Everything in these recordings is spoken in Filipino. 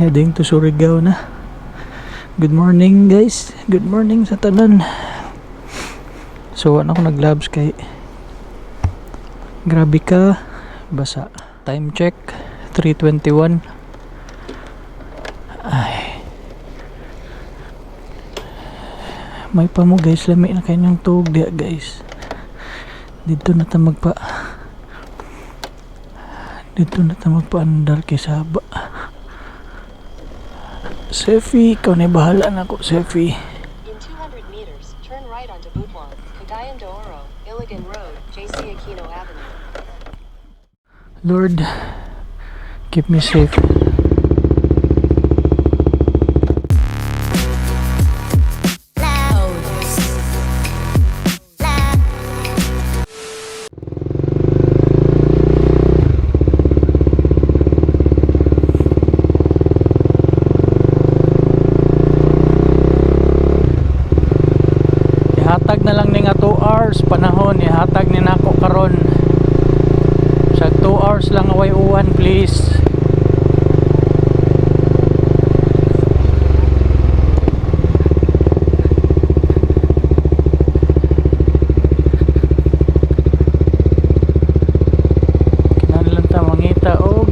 heading to Surigao na. Good morning guys, good morning sa tanan. So ako naglabs kay grabe ka basa. Time check 3:21. Ay, may pa mo guys, lami na kanyang tug dia guys. Dito na ta magpaandar kay Saba. Sefi, ikaw na bahala na ako, Sefi. In 200 meters, turn right onto Butuan, Cagayan de Oro, Iligan Road, JC Aquino Avenue. Lord, keep me safe. Ihatag na lang ni nga 2 hours panahon, ihatag ni nako karon. Sa 2 hours lang away uwan please. Kinahanglan ta mangita og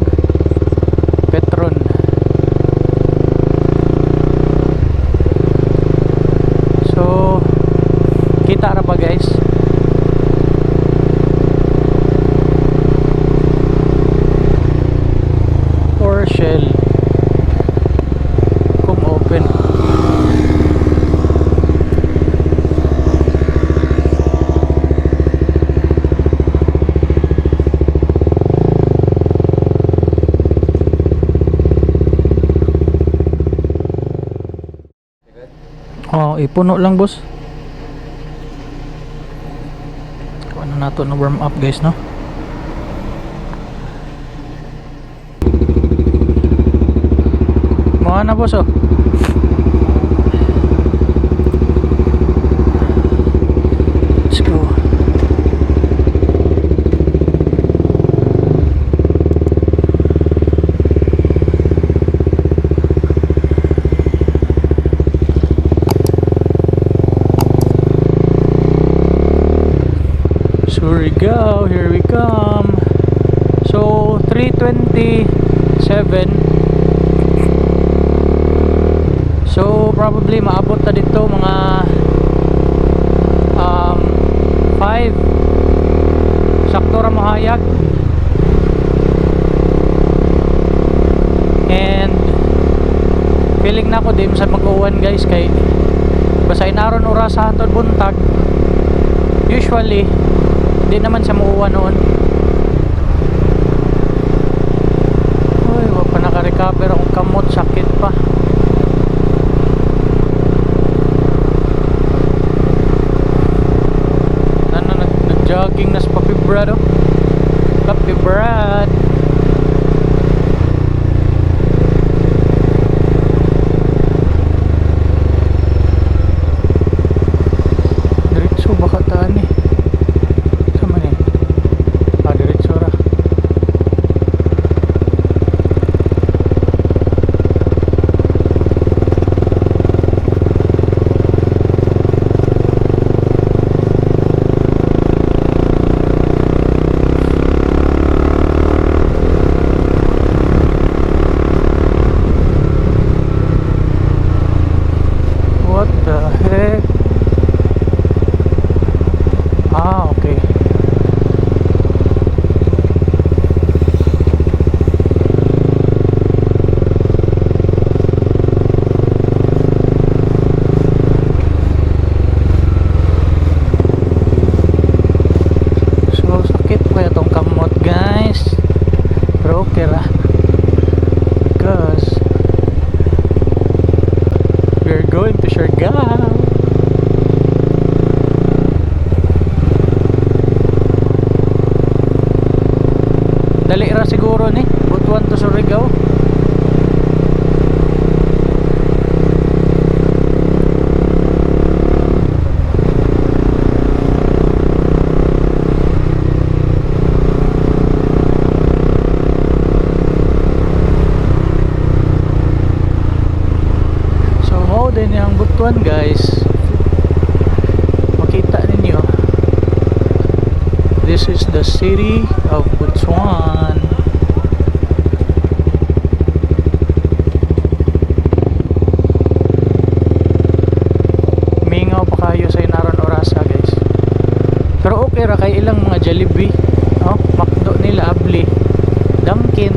Petron. So kita ra ba guys? Or shell kung open. Oh, ipuno lang boss. Ano nato na warm up guys, no? Mga na boss, oh. Let's go. Surigao, here we come. So 3:27. So probably maabot na dito mga 5. Sakto ra mahayag. And feeling na ko din sa mag-uwan guys kay basahin aron oras sa hantod buntag. Usually di naman siya muuwan noon. Uy, wala pa naka-recover akong kamot, sakit pa. Nag-jogging na sa Papi Brad, oh. Papi Brad. Diretso baka taan eh. Dali ra siguro ni Butuan to Surigao. city of Butuan. Mingaw pa kayo sa inaron orasa guys. Pero okay ra kay ilang mga Jollibee, oh, McDo nila abli, Dunkin,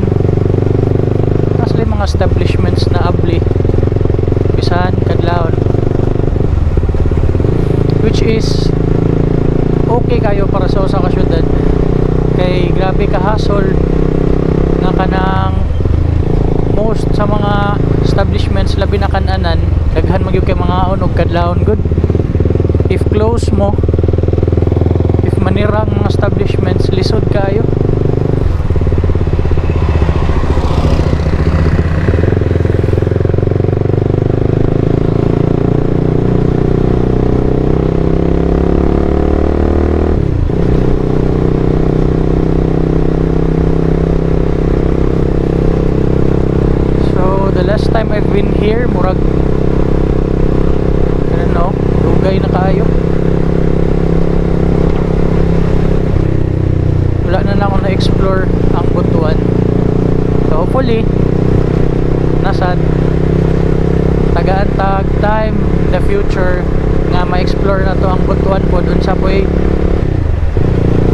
sila mga establishments na abli bisan kadlawon, which is okay kayo para sa usa ka syudad. Kay grabe ka hassle nga kanang most sa mga establishments labi na kan-anan daghan magyud kay mga og kadlawon good. If close mo, if manirang mga establishments, lisod kayo. Last time I've been here, murag I don't know, lugay na kayo. Wala na akong na-explore ang Butuan. So hopefully nasad tagaan-tag time in the future nga ma-explore na to ang Butuan po dun sa po'y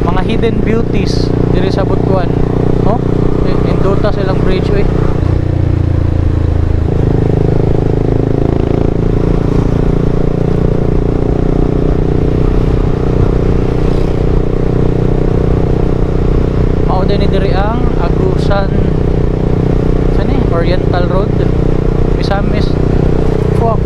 mga hidden beauties diri sa Butuan. Oh, indota silang bridge eh. Din diri ang Agusan sani Oriental Road, Misamis, Fuak.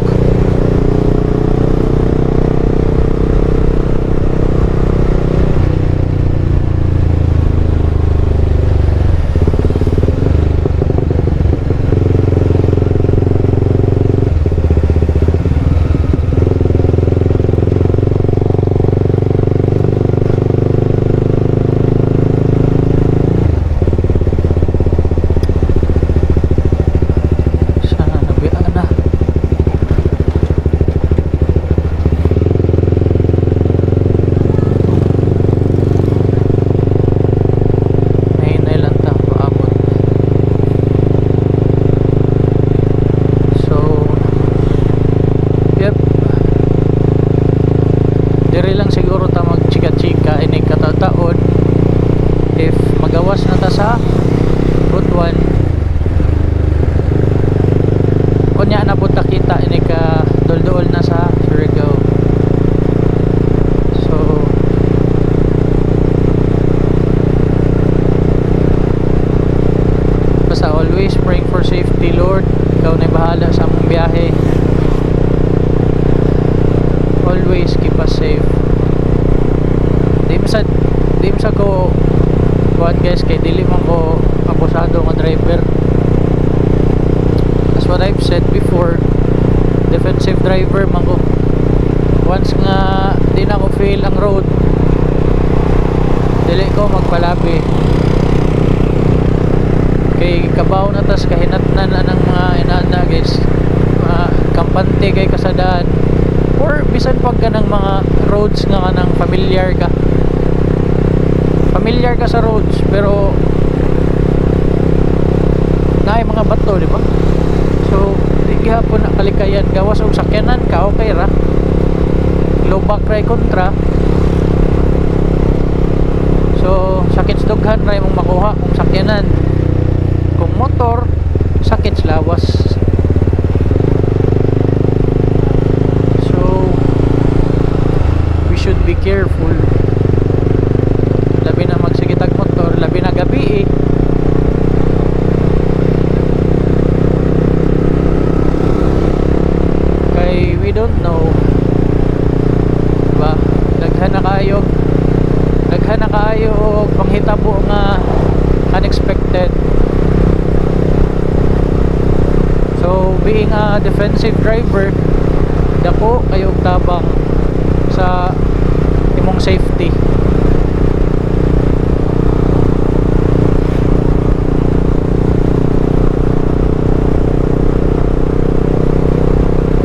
Diri lang siguro ta magchika-chika ini katataon if magawas na ta sa Butuan. Kunya na punta kita ini ka dol-dol na sa Surigao. So basta always praying for safety, Lord. Ikaw na bahala sa among biyahe. Always keep us safe. Di sa ko kuan guys, kay dili man ko abusado nga driver. That's what I've said before, defensive driver man ko. Once nga di na ko feel ang road, dili ko magpalabi. Kay kabaw na tas kahinatnan na ng mga inana guys, kampante kay kasadaan, or bisan pag ka ng mga roads nga kanang familiar ka sa roads pero naay mga bato, di ba? So di gihapon na kalikayan gawas og sakyanan ka, okay ra, low back ray kontra. So sakit dughan ray mong makuha kung sakyanan. Kung motor, sakit lawas. Should be careful, labi na magsigitag motor, labi na gabi eh. Kay we don't know, diba? Daghan na kayo og panghitabo nga unexpected. So being a defensive driver, dako kayo og tabang sa imong safety.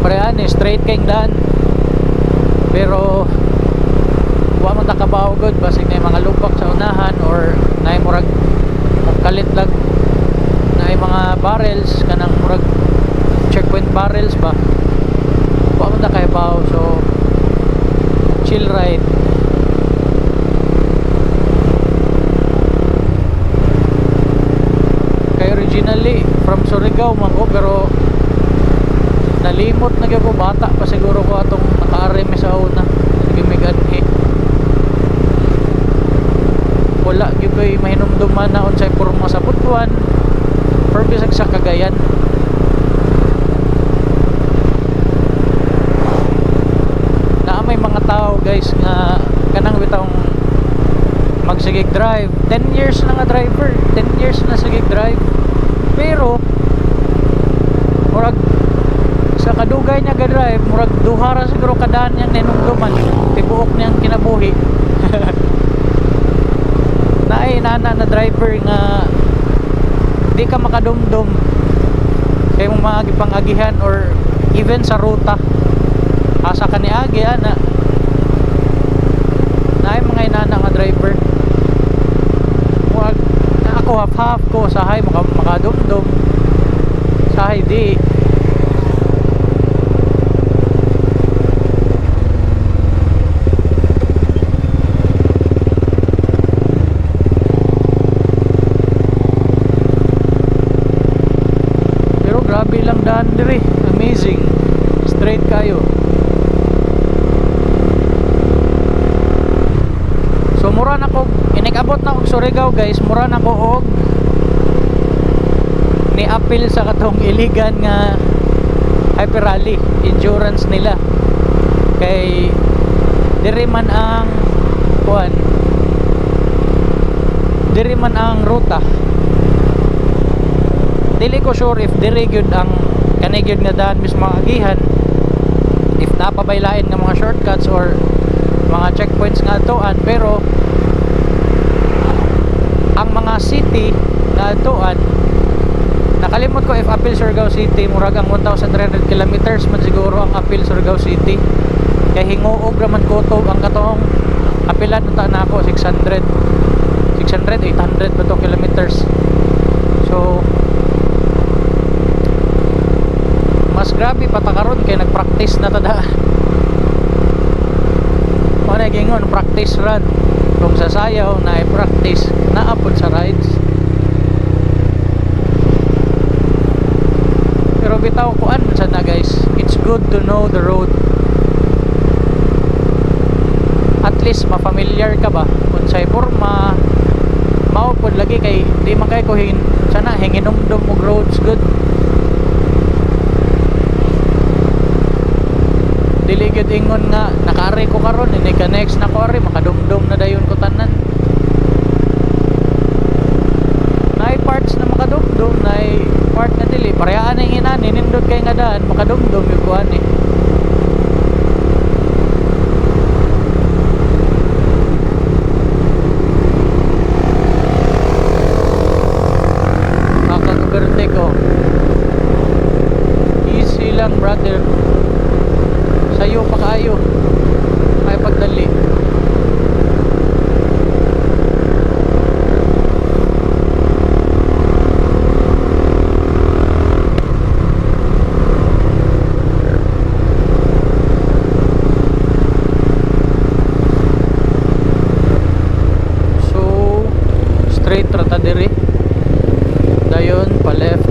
Parehan straight kayong daan pero wa man ta kabaw good basig na mga lubak sa unahan or na murag kalit lag na mga barrels kanang murag checkpoint barrels ba wa man ta kay baw, so chill ride. Kay originally from Surigao man ko, pero nalimot na gyud ko, bata pa siguro ko atong naka-arem sa una. Sige may ganhi. Wala gyud ko'y mahinumduman na unsay porma sa Butuan or bisag sa Cagayan. Na may mga tao guys nga kanang bitong magsigig drive 10 years na nga driver, 10 years na sigig drive, pero murag sa kadugay niya ga drive murag duhara siguro kadaan niyang ninumduman tibuok niyang kinabuhi. Naay nana na driver nga di ka makadumdum kay mo maagipangagihan or even sa ruta asa ka ni agi ana. Naay mga inana nga driver wag ako half ko sahay makadumdum sahay di. Grabe lang daan dire, amazing, straight kayo. So mura na ko inikabot na og Surigao guys, mura na ko og ni appeal sa katong iligan nga Hyper Rally endurance nila kay dire man ang kuan, dire man ang ruta. Dili ko sure if dire gyud ang kani gyud nga daan mismo agihan, if napabaylain nga mga shortcuts or mga checkpoints nga atoan, pero ang mga city nga atoan nakalimot ko if Apil Surigao City murag ang 1,300 kilometers man siguro ang Apil Surigao City, kay hinguog raman ko to ang katong apilan unta na ako 600 800 ba to kilometers. So mas grabe patakaron kay nagpractice na tada. O nagingon practice run kung sa sayaw na i-practice naapod sa rides. Pero bitaw kuan sa na guys, it's good to know the road. At least ma-familiar ka ba unsay porma mao pod lagi kay di man kay ko sana hinginumdum og roads good. Dili gyud ingon nga nakaari ko karon ini ka next na ko ari makadumdum na dayon ko tanan. Nay parts na makadumdum, nay part na dili parehaan ang inani nindot kay nga daan makadumdum yung kuan eh. Makag-overtake ko. Easy lang brother. Sayo pa kayo ay pagdali. So straight rata diri dayon pa left.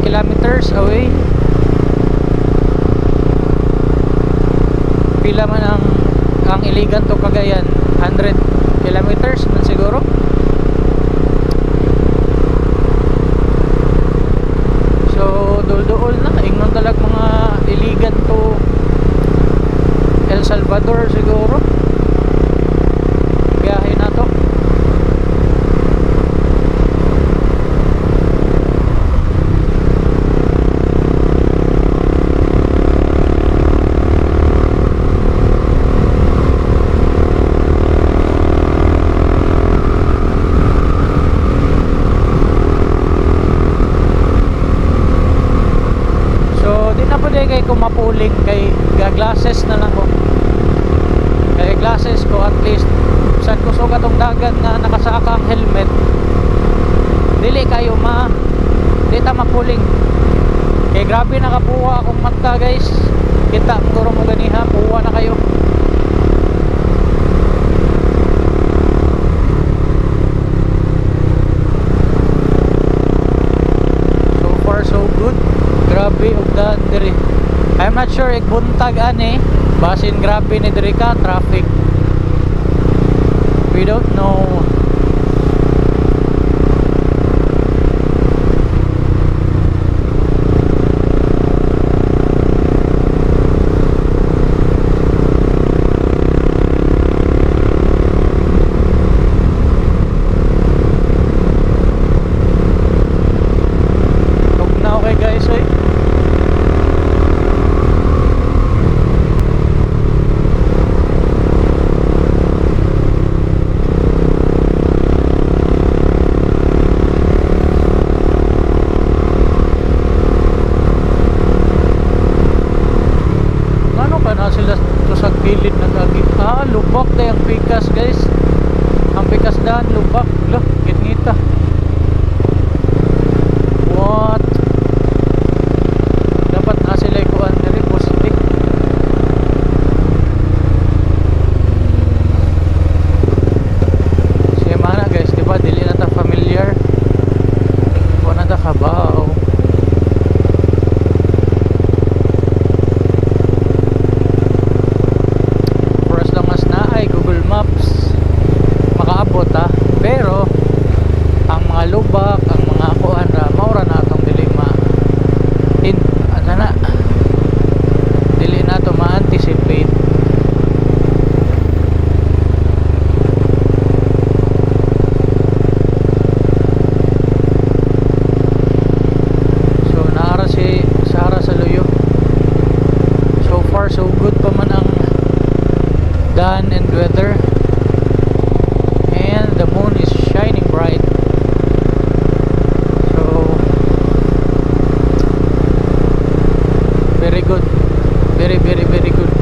Kilometers away. Pila man ang Iligan to Cagayan? 100 kilometers man siguro. So dul-duol na ingnon talag mga Iligan to El Salvador siguro. Biyahe na to. dili kayo di ta mapuling. Kay grabe nakapuwa akong mata guys. Kita muro mo ganiha, puwa na kayo. So far so good. Grabe og daan diri. I'm not sure buntag ani, basin grabe ni diri ka traffic. We don't know. Tugnaw kay guys oy. Sila to sa gilid ng agi. Lubak na yung pikas guys. Ang pikas daan lubak. Look, ngita. What? Dapat na sila ikuan diri poste. Siya mana guys, diba? Dili na ta familiar. Wala na ta kabaw. Google Maps makaabot ha, pero ang mga lubak, ang mga kuan ra maura na atong dili dili na to ma-anticipate. So naara si Sara sa Luyo. So far so good pa man ang daan and weather, and the moon is shining bright. So very good, very very very good.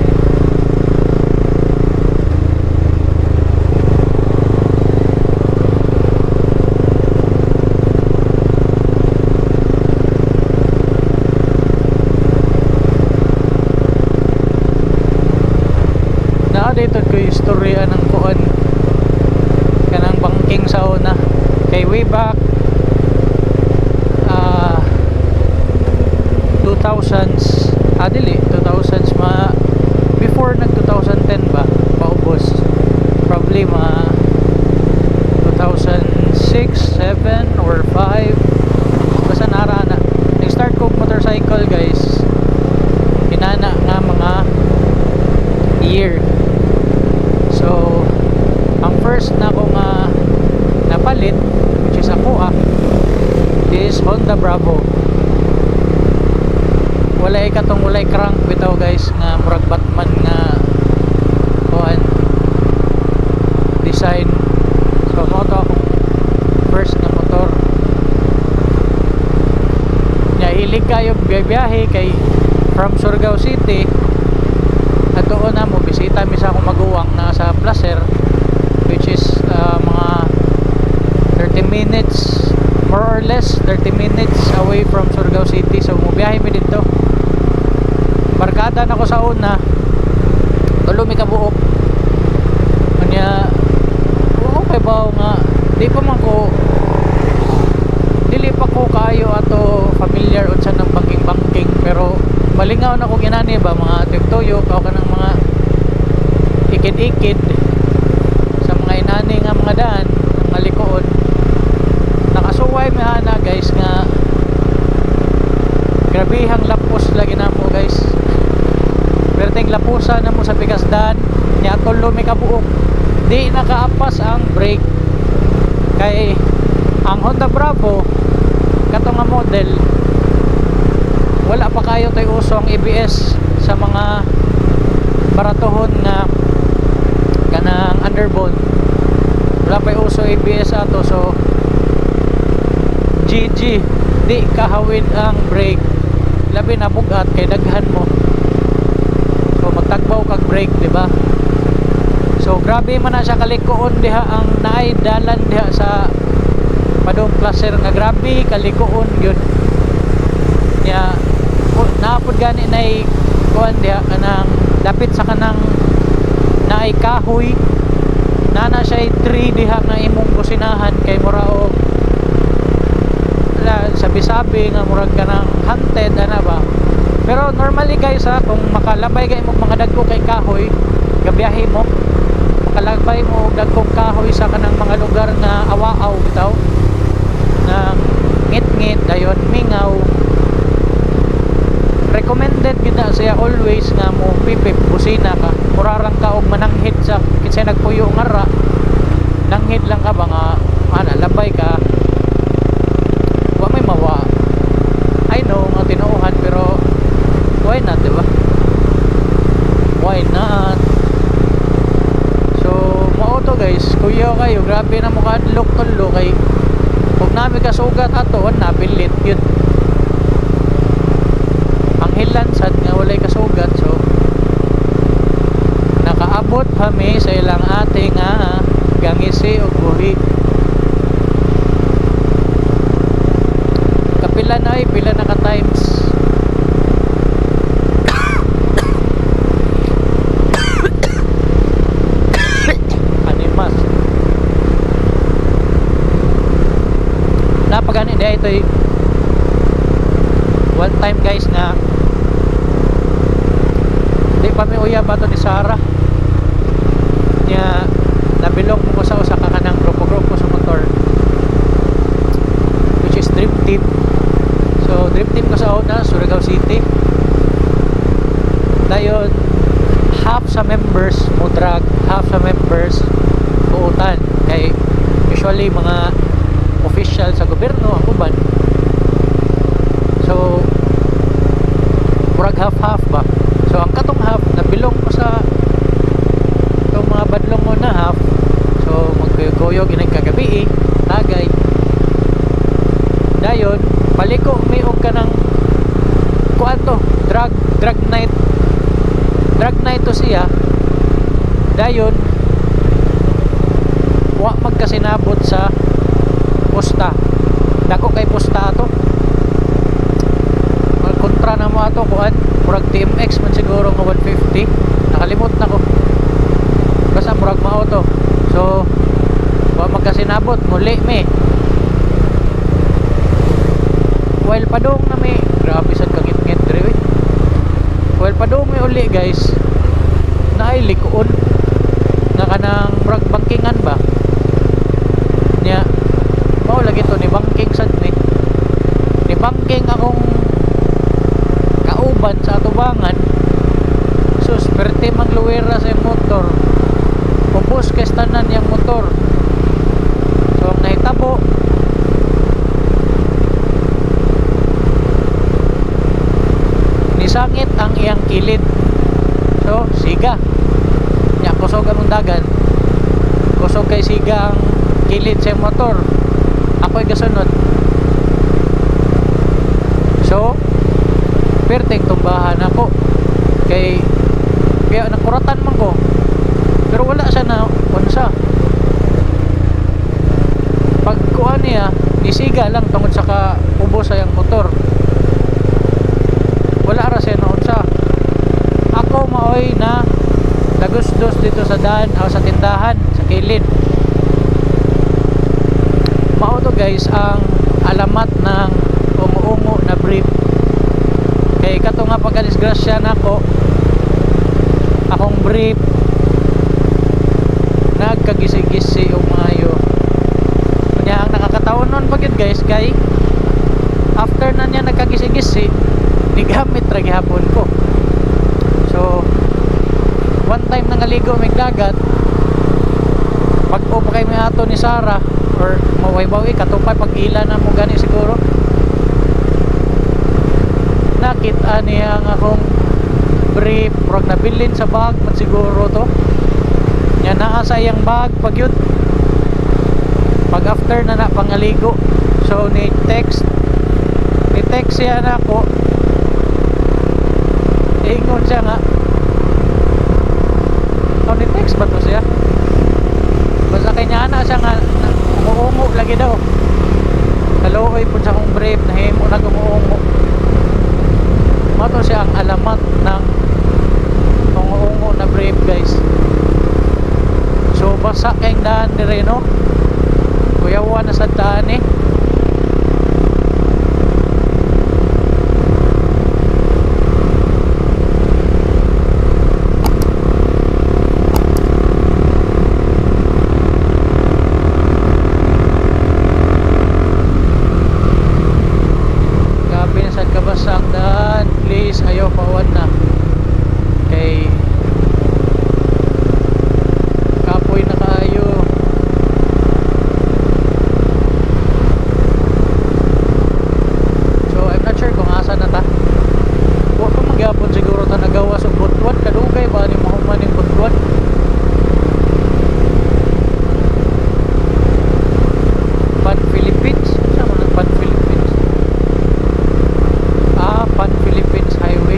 Dito ko yung istorya ng kuan kanang banking sa una kay way back 2000s dili 2000s before nag 2010 ba paubos, probably 2006, 7 or 5 basta nara na nag-start ko motorcycle guys hinana nga mga year. So ang first na ko nga napalit, which is ako is Honda Bravo. Walay crank bitaw guys nga murag Batman nga kuan design. So mo to akong first na motor. Nya hilig kayo biyahe kay from Surigao City at doon na mo bisita mi sa akong maguwang na sa Placer, which is mga 30 minutes more or less 30 minutes away from Surigao City. So mubiyahe mi dito, barkada na ko sa una tulo mi kabuok kanya okay ba nga dili pa ko kayo ato familiar unsa ng banking pero malingaw na ko ginani ba mga tuyok-tuyok o kanang mga ikid-ikid sa mga inani nga mga daan ng malikoon. Nakasuway mi ana guys nga grabihang lapos lagi na mo guys, perting lapusa na mo sa pikas daan niya tulo mi kabuok di nakaapas ang brake kay ang Honda Bravo kato nga model wala pa kayo tayo uso ang ABS sa mga baratohon nga kanang underbone, wala pa uso ABS ato. So GG di kahawid ang brake, labi na bugat kay daghan mo, so magtagbaw kag brake diba. So grabe man na siya kalikuon diha ang naay dalan diha sa padong placer nga grabe kalikuon yun ya. Naapod gani na kuan diha kanang dapit sa kanang naay kahoy nana siya 3 diha na imong kusinahan kay mura og sabi-sabi nga murag kanang haunted ana ba. Pero normally guys ha, kung makalabay kay mo mga dagko kay kahoy gabiyahe mo makalabay mo og dagkong kahoy sa kanang mga lugar na awaaw bitaw na ngit-ngit dayon mingaw, recommended gid na siya always nga mo pipip busina ka murarang ka og mananghid sa kinsa nagpuyo nga ra nanghid lang ka ba nga labay ka wa may mawa. I know nga tinuuhan pero why not, diba? Why not? So mao to guys, kuya kayo grabe na mukha adlok tulo kay kung nami kasugat ato napilit yun panghilan sad nga walay kasugat. So nakaabot kami sa ilang ate nga gangisi o buhi kapila na ay pila na ka times animas napagani dia ito one time guys na di pa may uya ba to ni Sarah niya nabilong mo sa usa ka kanang grupo-grupo sa motor which is Dream Team. So Dream Team ko sa una Surigao City dayon half sa members mo drag half sa members uutan kay usually mga official sa gobyerno ang uban. So murag half ba. So ang katong half nabilong ko sa itong mga badlong mo na half. So magkuyog inay kagabi tagay dayon paliko may og kanang kuan to drag night to siya dayon wa magkasinabot sa posta dako kay posta ato kontra na mo ato kuan murag TMX man siguro nga 150 nakalimot na ko basta murag mao to. So wa magkasinabot muli me while padong na may grabe sad kangit-ngit dire while padong may uli guys naay likuon nga kanang murag bangkingan ba nya mao lagi to ni bangking sad ni bangking akong kauban sa atubangan. Sus perte magluwera sa motor ubos kay tanan yang motor. So ang nahitabo nisangit ang iyang kilid. So siga nya kusog among dagan kusog kay siga ang kilid sa motor ako'y gasunod. So perting tumbahan ako kay kaya nakuratan man ko pero wala siya na unsa pagkuan niya nisiga lang tungod sa kaubos sa yang motor wala ra siya na unsa. Ako maoy na nagusdos dito sa daan o sa tindahan sa kilid. Mao to guys ang alamat ng ungo-ungo na brief kay kato nga pagkadisgrasya nako akong brief nagkagisi-gisi o maayo kanya ang nakakataon nun pag yun guys kay after na niya nagkagisi-gisi nigamit ra gihapon ko. So one time nangaligo may dagat pag-o pa kay may ato ni Sarah or mawaybawi katupay pag-ila na mo gani siguro nakita niya ang akong brief prog nabilin sa bag man siguro to nya naa sa iyang bag pag yun pag after na na pangaligo. So ni text siya na ako ingon siya nga ni text ba to siya basta kanya na siya nga umuungo lagi daw kaluoy po sa akong brief nahimo na gumuungo. Mato siya ang alamat ng umuungo na brief guys. So basa kayong daan ni Reno, kuyawa na sa daan eh. Gabi na sa kabasa ang daan, please ayaw pawan na kay kapoy na kayo. So I'm not sure kung asa na ta. Huwag kong magyapon siguro ta nagawa sa Butuan. Kadugay ba ni mahuman yung Butuan? Pan Philippines? Saan mo ng Pan Philippines? Ah, Pan Philippines Highway.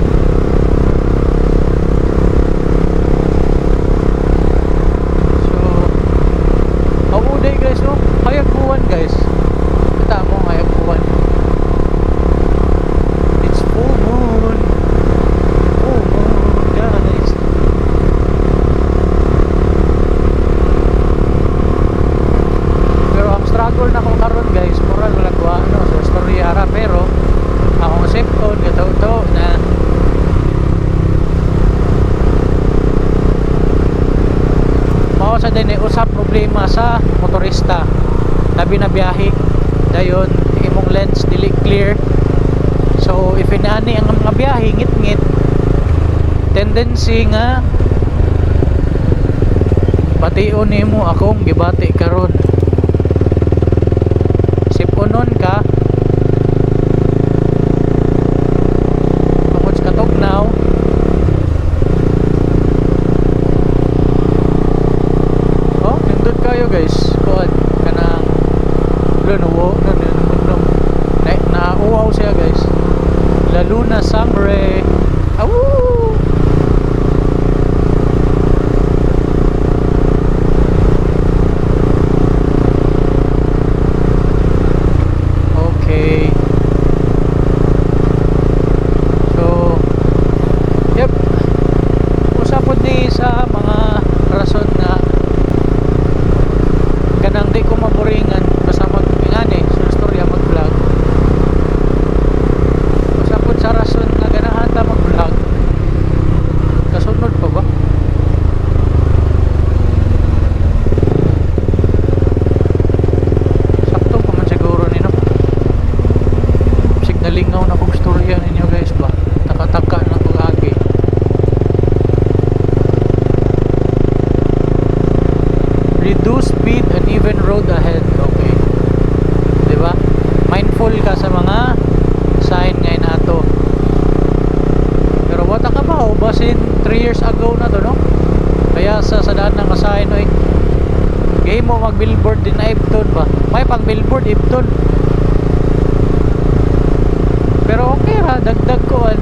So Auday guys, oh, Hayaguan guys. Kita mo Hayaguan. It's full moon. Full moon guys. Pero ang struggle na ko karon guys, moral wala ko ano sa storya ara pero akong sipon gato na mao sa din usap problema sa motorista labi na biyahe dayon imong lens dili clear. So if inani ang mga biyahe ngit-ngit, tendency nga bation nimo akong gibati karon. Siponon ka tungod sa katugnaw. Oh, nindot kayo guys. Kuan kanang lunuwo na uwaw siya guys. La Luna Sangre. Awoo! Okay. So, yep. Usapod ni sa mga rason nga kanang di ko maboringan basta magpingani sa storya mag-vlog. Usapod sa rason nga ganahan ta mag-vlog. Kasunod pa ba? Sakto pa man siguro nino. Signalingaw na kong storya ninyo guys ba? Taka-taka na kong agi. Reduce speed and even road ahead. Okay. Diba? Mindful ka sa mga sign ngayon ato. Pero wata ka ba? O basin 3 years ago na to, no? Kaya sa daan ng sign, oy. Game mo mag-billboard din na Ibton ba? May pang billboard Ibton. Pero okay ra, dagdag koan.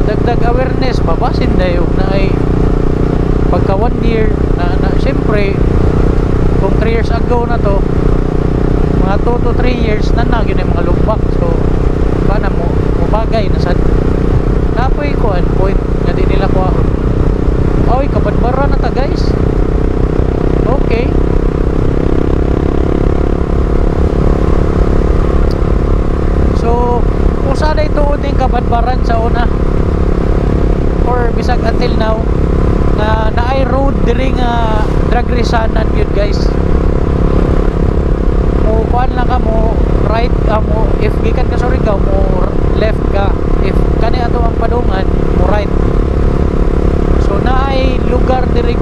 Dagdag awareness, babasin dayo na ay pagka 1 year na siyempre kung 3 years ago na to, mga 2 to 3 years na yun yung mga lubak. So paano mo bagay na sa napoy kuan point nga di nila kuha. Oy, kabadbara na ta guys. Okay. So usa na ituod yung kabadbaran sa una or bisag until now na naay road diri nga drag raceanan yun guys. Mo kuan lang ka mo right ka mo if gikan ka Surigao mo left ka, if kani ato ang padungan mo right. So naay lugar diri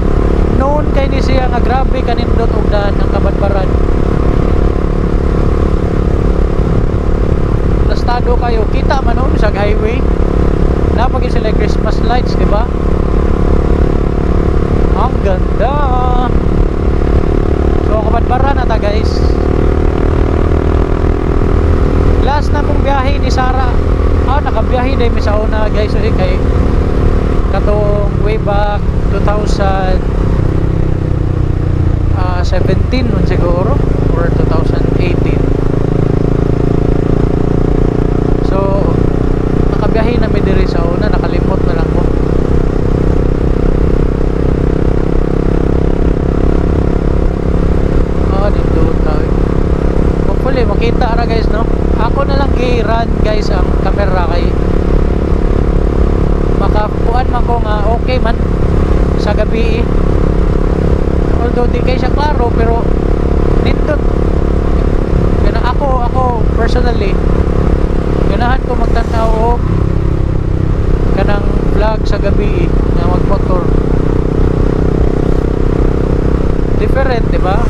known kay ni siya nga grabe kanindot og daan ng kabadbaran. Lastado kayo kita man on sa highway napagi sila Christmas lights, di ba? Ang ganda. So kabadbara na ta guys. Last na mong biyahe ni Sara. Nakabiyahe din mi sa una guys. So kay katong way back 2017 nun siguro or 2018. makita ra guys no. Ako na lang i-run guys ang camera kay makapuan man ko nga okay man sa gabi although di kay siya klaro pero nindot kana ako personally ganahan ko magtanaw og kanang vlog sa gabi nga magmotor different di ba?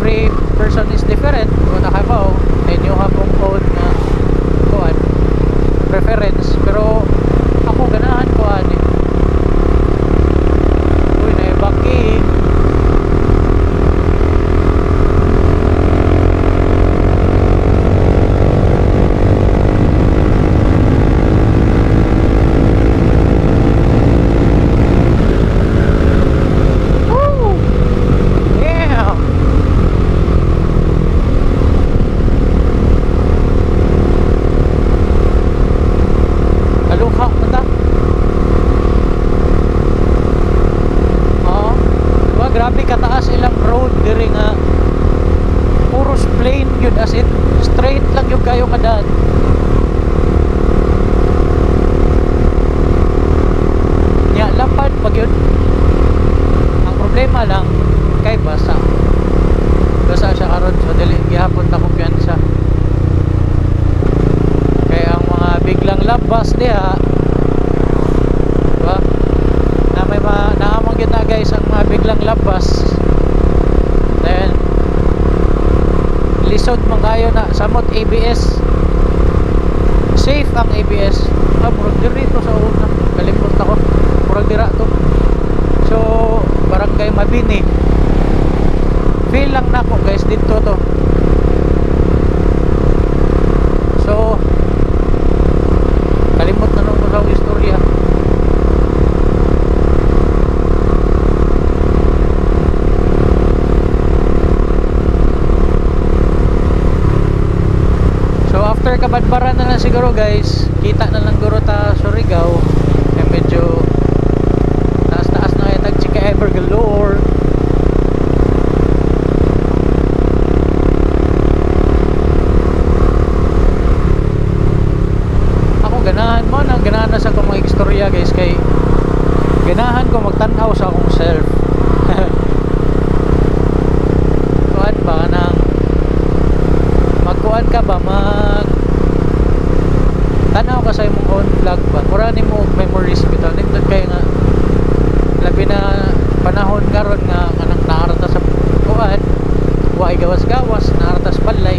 Every person is different kung nakabaw and you have your own kuan preference pero ako ganahan ko ani uy na baki woo yeah kaluha mo ta diba grabe kataas ilang road diri nga puros plain yun as in straight lang yung kayo kadaan nya lapad pag yun ang problema lang kay basa siya karon so dili gihapon ta kumpiyansa kay ang mga biglang labas diha diba na may naamang yun na guys ang mga biglang labas then lisod man kayo na samot ABS safe ang ABS murag diri to sa una kalimot ako murag dira to so barangay Mabini feel lang nako guys dito to so kalimot na nung sa istorya so after kabadbaran na lang siguro guys kita na lang guro ta Surigao eh medyo taas na yung nag-chika ever galore ganahan na sa akong mga istorya guys kay ganahan ko magtanaw sa akong self kuan ba nang magkuan ka ba tanaw ka sa imong own vlog ba mura nimo memories bitaw nindot kay nga labi na panahon karon nga kanang naarta sa kuan way gawas-gawas naarta sa balay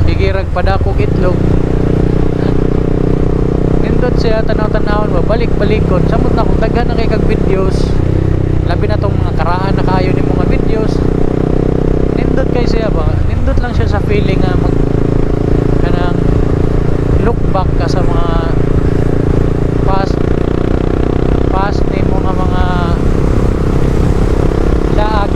sige rag padakog itlog nindot siya tanaw-tanawon babalik-balikon samot na kung daghan na kay kag videos labi na tong mga karaan na kaayo ni mga videos nindot kay siya ba nindot lang siya sa feeling nga kanang look back ka sa mga past ni mga laag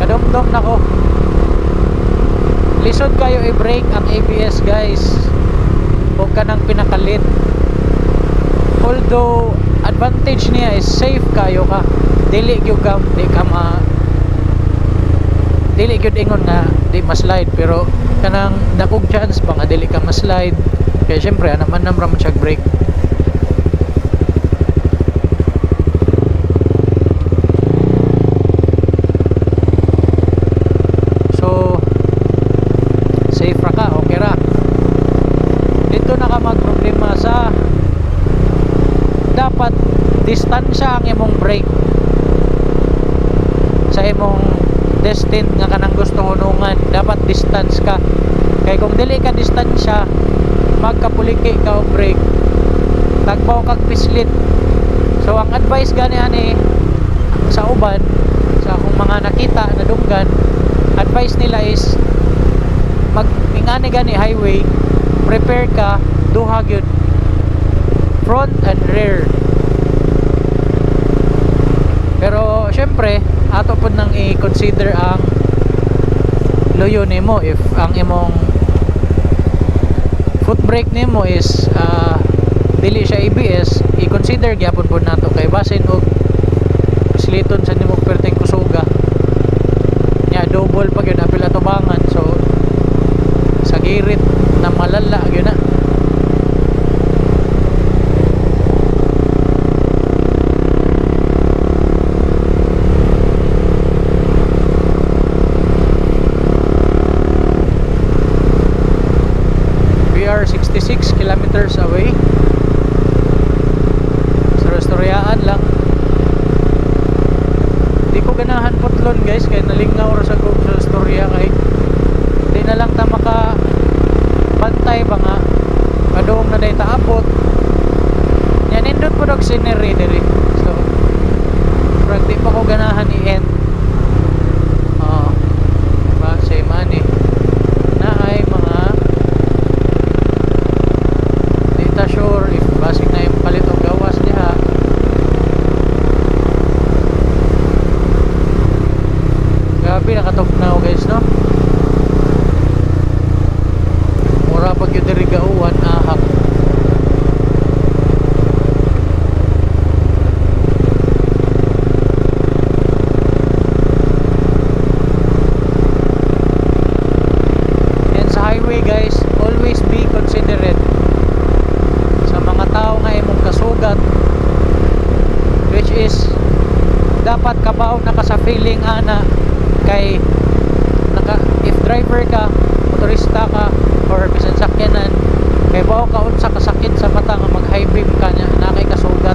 kadumdum na ko lisod kayo i-break ang ABS guys huwag ka nang pinakalit although advantage niya is safe kayo ka dili gyud ka dili gyud ingon nga di ma-slide pero kanang dakog chance pa nga dili ka ma-slide kaya syempre naman namra man siya brake magproblema sa dapat distansya ang imong brake sa imong destin nga kanang gusto hunungan dapat distance ka kay kung dili ka distansya magkapuliki ka og brake tagbaw kag pislit so ang advice gani ani sa uban sa akong mga nakita na dunggan advice nila is magmingani gani highway prepare ka duha gyud front and rear pero syempre ato pud nang i-consider ang luyo nimo. If ang imong foot brake nimo is dili siya ABS, i-consider gyapon po nato kay basin og siliton sa nimo perteng kusuga nya double pa gyud apil atubangan. So sa girit na malala gyud na. We are 66 kilometers away. Storyaan lang. Di ko ganahan putlon guys kay nalingaw ra sa kog sa storya kay di na lang ta maka bantay ba nga kadung na day taabot yan indot po dog scenery diri. So prag di pa ko ganahan i-end. Ba say money na ay mga di ta sure if basig na yung palit og gawas diha. Grabe nakatugnaw guys no. Mura pag yung diri gauwan ahak. And sa highway guys, always be considerate sa mga tao nga imong kasugat, which is dapat kabaw na ka sa feeling ana kay if driver ka, motorista ka or bisan sakyanan kay bao ka unsa kasakit sa mata nga mag high beam ka nya na kay kasugat.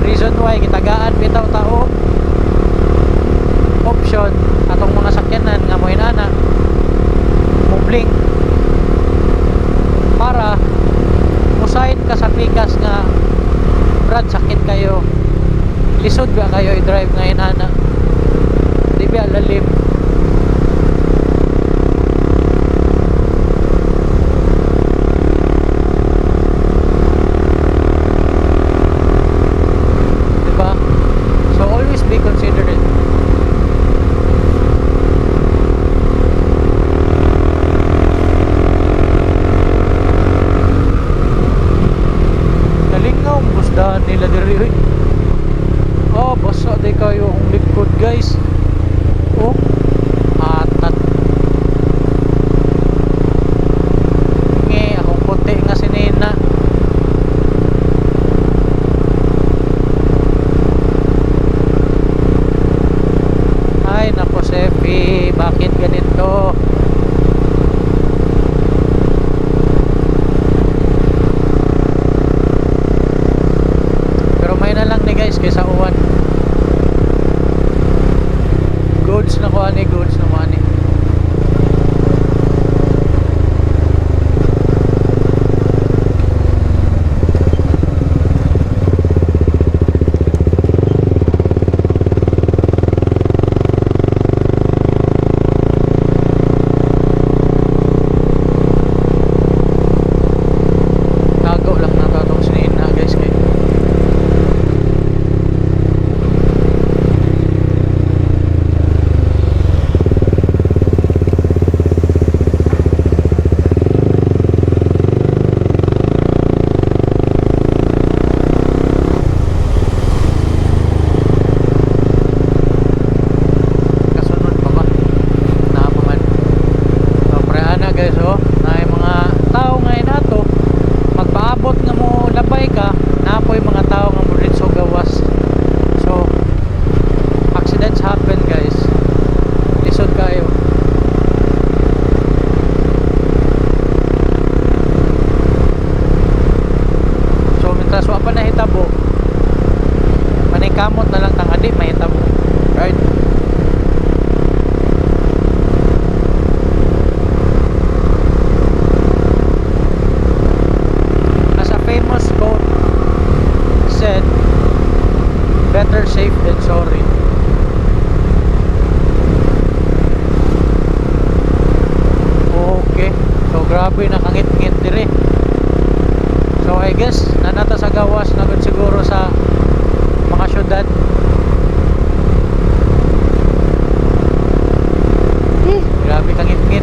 Reason why gitagaan bitaw tao option atong mga sakyanan nga mo inana mo blink para musaid ka sa pikas nga brad sakit kayo, lisod ba kayo i-drive nga inana di ba lalim. Diba? So always be considerate. Nalingaw busdahan nila diri. Basa di kayo ang likod guys. Atat nge akong puti nga sinina. Ay nako Sefi, bakit ganito? Pero may na lang ni guys kaysa uwan. Goods na ko ani, goods na mo ani. Tago lang na tatong sinina guys kay kamot na lang tangadi mahitabo, right? As a famous quote said, better safe than sorry. Okay, so grabe nakangit-ngit dire. So I guess nanata sa gawas na gud siguro sa mga syudad. Grabe kang ngit-ngit.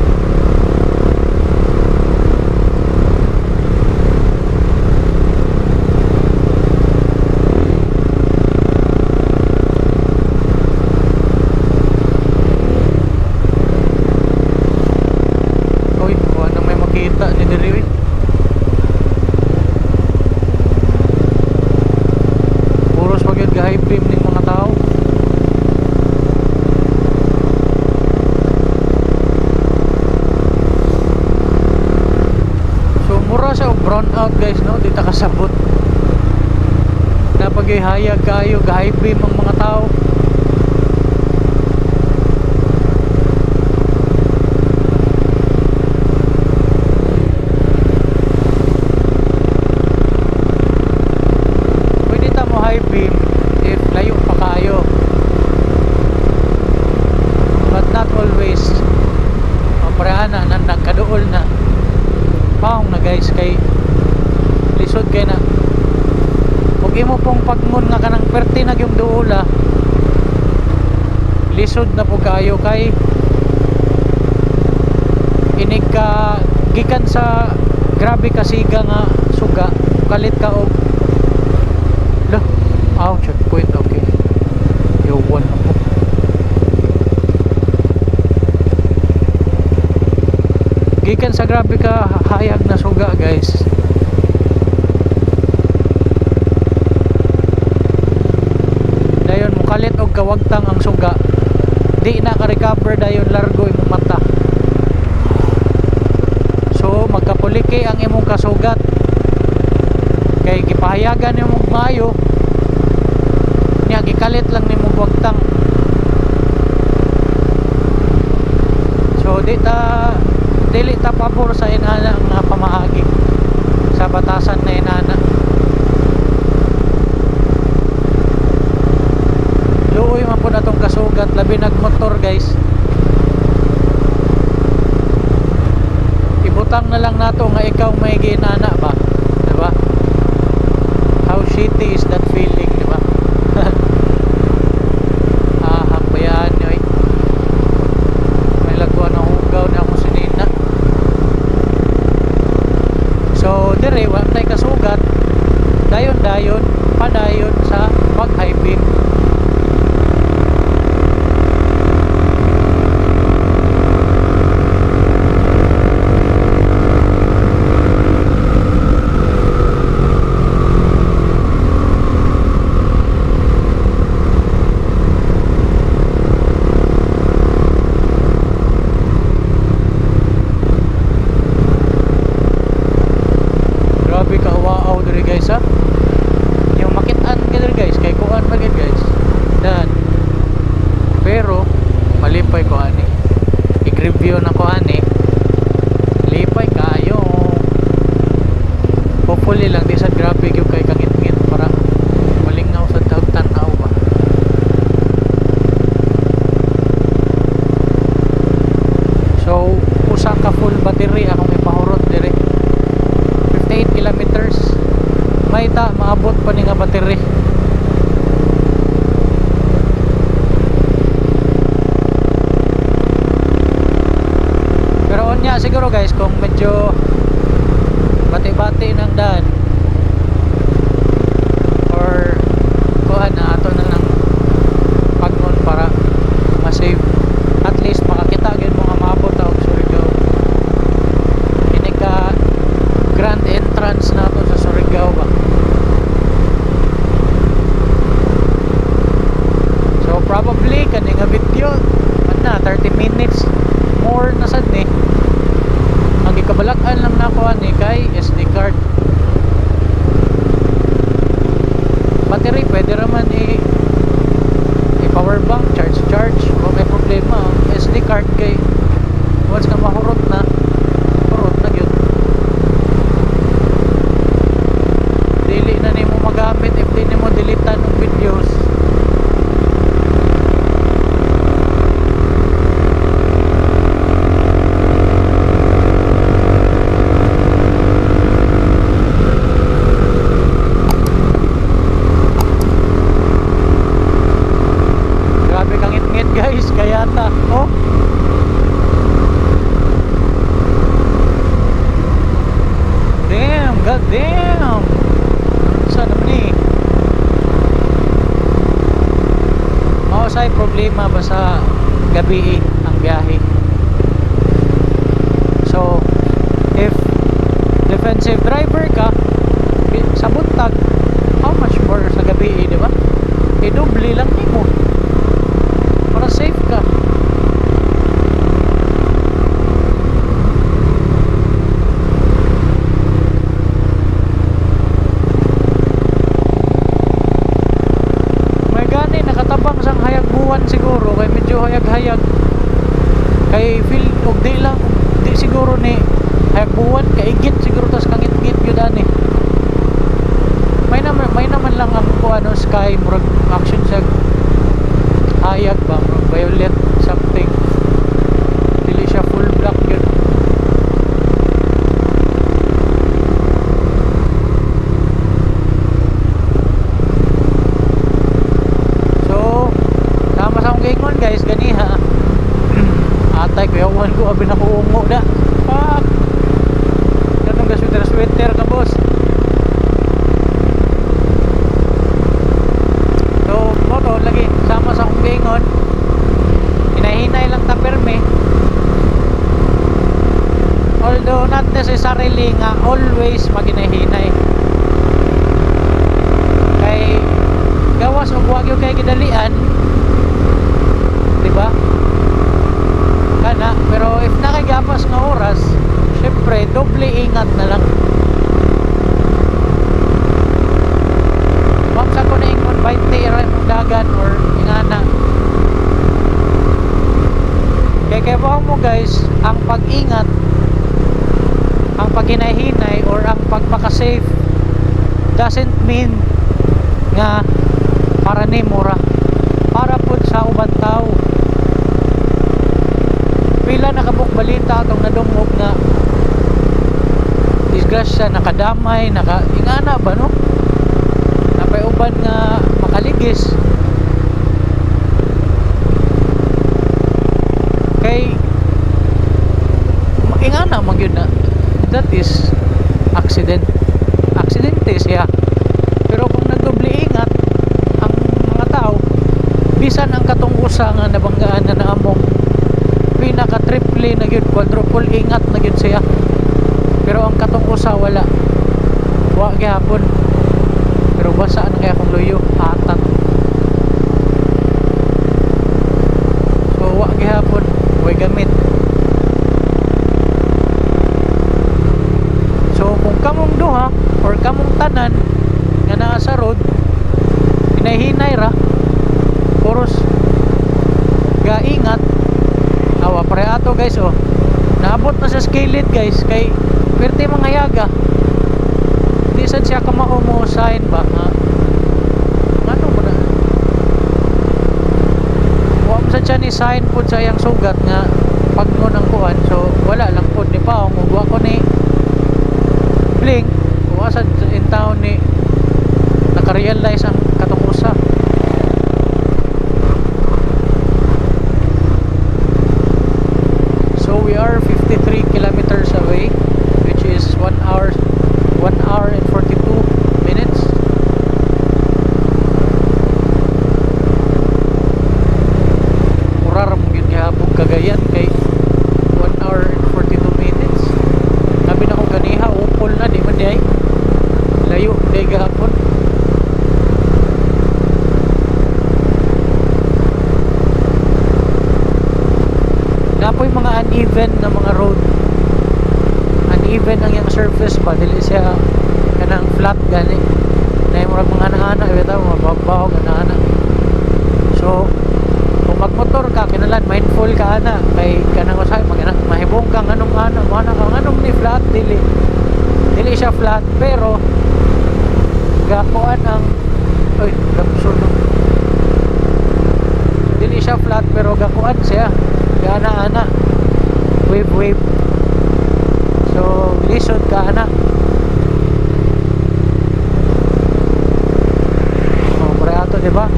Uy, wala may makita ni diri. Puros magyud high beam ning mga tao. So mura siya og brown out guys, no? Di ta kasabot. Napagihayag kayo high beam ang mga tao. Pwede ta mo high beam if layo pa kayo, but not always. Maparehana na nagkaduol na paong na guys, kay lisod kay na kung imo pong pagmun nga kanang perti na yung duula, lisod na po kayo kay inig ka gikan sa grabe kasiga nga suga, kalit ka og lo, checkpoint, okay. Yawan na po. Gikan sa grabe ka hayag na suga guys, dayon mo kalit og kawagtang ang suga, di na ka-recover dayon largo imong mata. So magkapuliki ang imong kasugat kay gipahayagan imong maayo niya, gikalit lang nimong wagtang. So dili ta pabor sa inana nga pamaagi sa batasan na inana. Luoy man po na tong kasugat, labi nagmotor guys. Ibutang na lang nato nga ikaw may ginana ba, diba? How shitty is that feeling, diba? Hampayan nyo eh. May lagwa ng hugaw na akong sinina. So dire wa tay kasugat, dayon padayon sa mag high beam. Grabe ka waaw diri guys ha. Yung makitaan ka diri guys, kay kuan magid guys. Dan. Pero malipay ko ani. I-review na ko ani. Lipay kayo. Hopefully lang di sa grabe gyud kay kangit-ngit para malingaw sa tanaw ba. So usa ka full battery akong ipahurot dire. 8 kilometers may maabot pa ni nga battery. Pero unya siguro guys, kung medyo bati-bati ng daan or kuha na ato na ng pagnon para ma-save, at least makakita gyud mo nga maabot og Surigao. Ini ka grand entrance nato sa Surigao ba. So probably kani nga video na 30 minutes more na sad ni. Ang gikabalak-an lang nako ani kay SD card. problema basta gabi ang biyahe. So if defensive driver ka sa buntag, how much more sa gabi, di ba? Idubli lang nimo para safe ka. May gani nakatabang sang hayag buwan siguro, kay medyo hayag-hayag, kay feel og di lang, di siguro ni hayag buwan kaigit siguro, tas kangit-ngit yun ani. May naman lang ang ano sky murag action siya hayag ba, murag violet something, dili siya full black yun. So sama sa akong gingon guys ganiha, atay ko yawan ko abi na ko ungo na fuck kanong ga sweater ka boss. Moto lagi sama sa akong bingon, hinahinay lang ta perme, although not necessarily nga always maginahinay, kay gawas og wag yung kay gidalian, di ba? Kana pero if nakagapas nga oras, syempre doble ingat na lang. Sa ko na ingon 20 ra mong dagan or ingana. Kaya mo guys, ang pag-ingat, ang paghinay-hinay or ang pagpaka-safe doesn't mean nga para ni mura, para pud sa ubang tao. Pila nakabuk balita atong nadungog nga disgrasya, nakadamay, ingana ba no? Napay uban nga makaligis. Kay ingana magyud na that is aksidente siya. Pero kung nagdubli ingat ang mga tao, bisan ang katong usa nga nabanggaan na naamong pinaka triple na gyud, quadruple ingat na gyud siya. Pero ang katong usa wala, wa gyapon. Pero basa na kaya kung luyo atat. So wa gihapon way gamit. So kung kamong duha or kamong tanan nga naa sa road, hinahinay ra, puros gaingat, awa pare ato guys. Oh, naabot na sa skillet guys, kay pwerte mga yaga. Di sad siya kamao mo sign ba nga ano mo na wa mo sad siya ni sign po sa iyang sugat nga pagnon ang kuan. So wala lang po ni paong ugwa ko ni blink wasad in town ni nakarealize ang katong usa. So we are 53 kilometers away, which is 1 hour and 42 minutes. Murar mo yun kahapon Cagayan kay 1 hour and 42 minutes. Sabi na ko ganiha upol na di man di ay layo di gahapon. Napoy mga uneven na mga road, uneven ang yung surface pa, dili siya kanang flat gani na yung mga ana-ana bitaw mga babaw ana-ana. So kung magmotor ka kinalan mindful ka ana, kay kanang usay mahibong kang anong ana mana kang anong ni flat, dili siya flat pero gakuan ang oy lapsuno, dili siya flat pero gakuan siya ana-ana, wave. So lisod ka ana. Oh, preato di ba?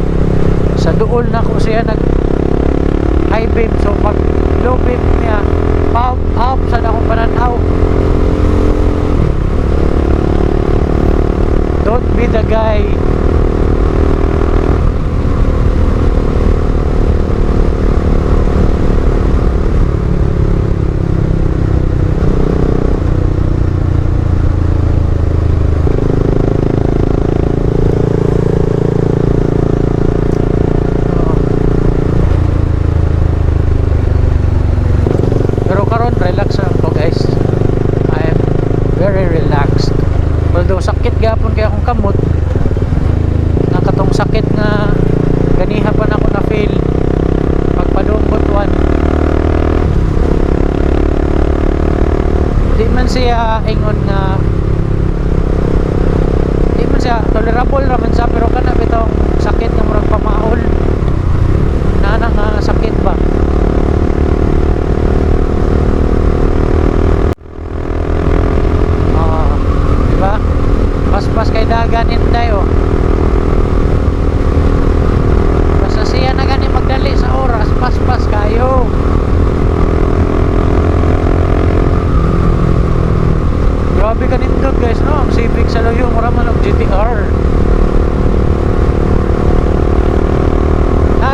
Sa duol na ko siya nag high beam, so pag low beam niya up sa akong pananaw. Don't be the guy relax lang ko guys. I am very relaxed. Although sakit gapon kaya akong kamot. Nakatong sakit nga ganiha pa na ako na feel pagpadong butuan. Di man siya ingon nga, di man siya tolerable raman sa, pero kana bitong sakit nga murag pamaol. Nana nga sakit ba? Diba? Pas-pas kay dagan inday oh. Basta siya na gani magdali sa oras, pas-pas kayo. Grabe ka nindot guys no, ang Civic sa Loyo, mura man og GTR.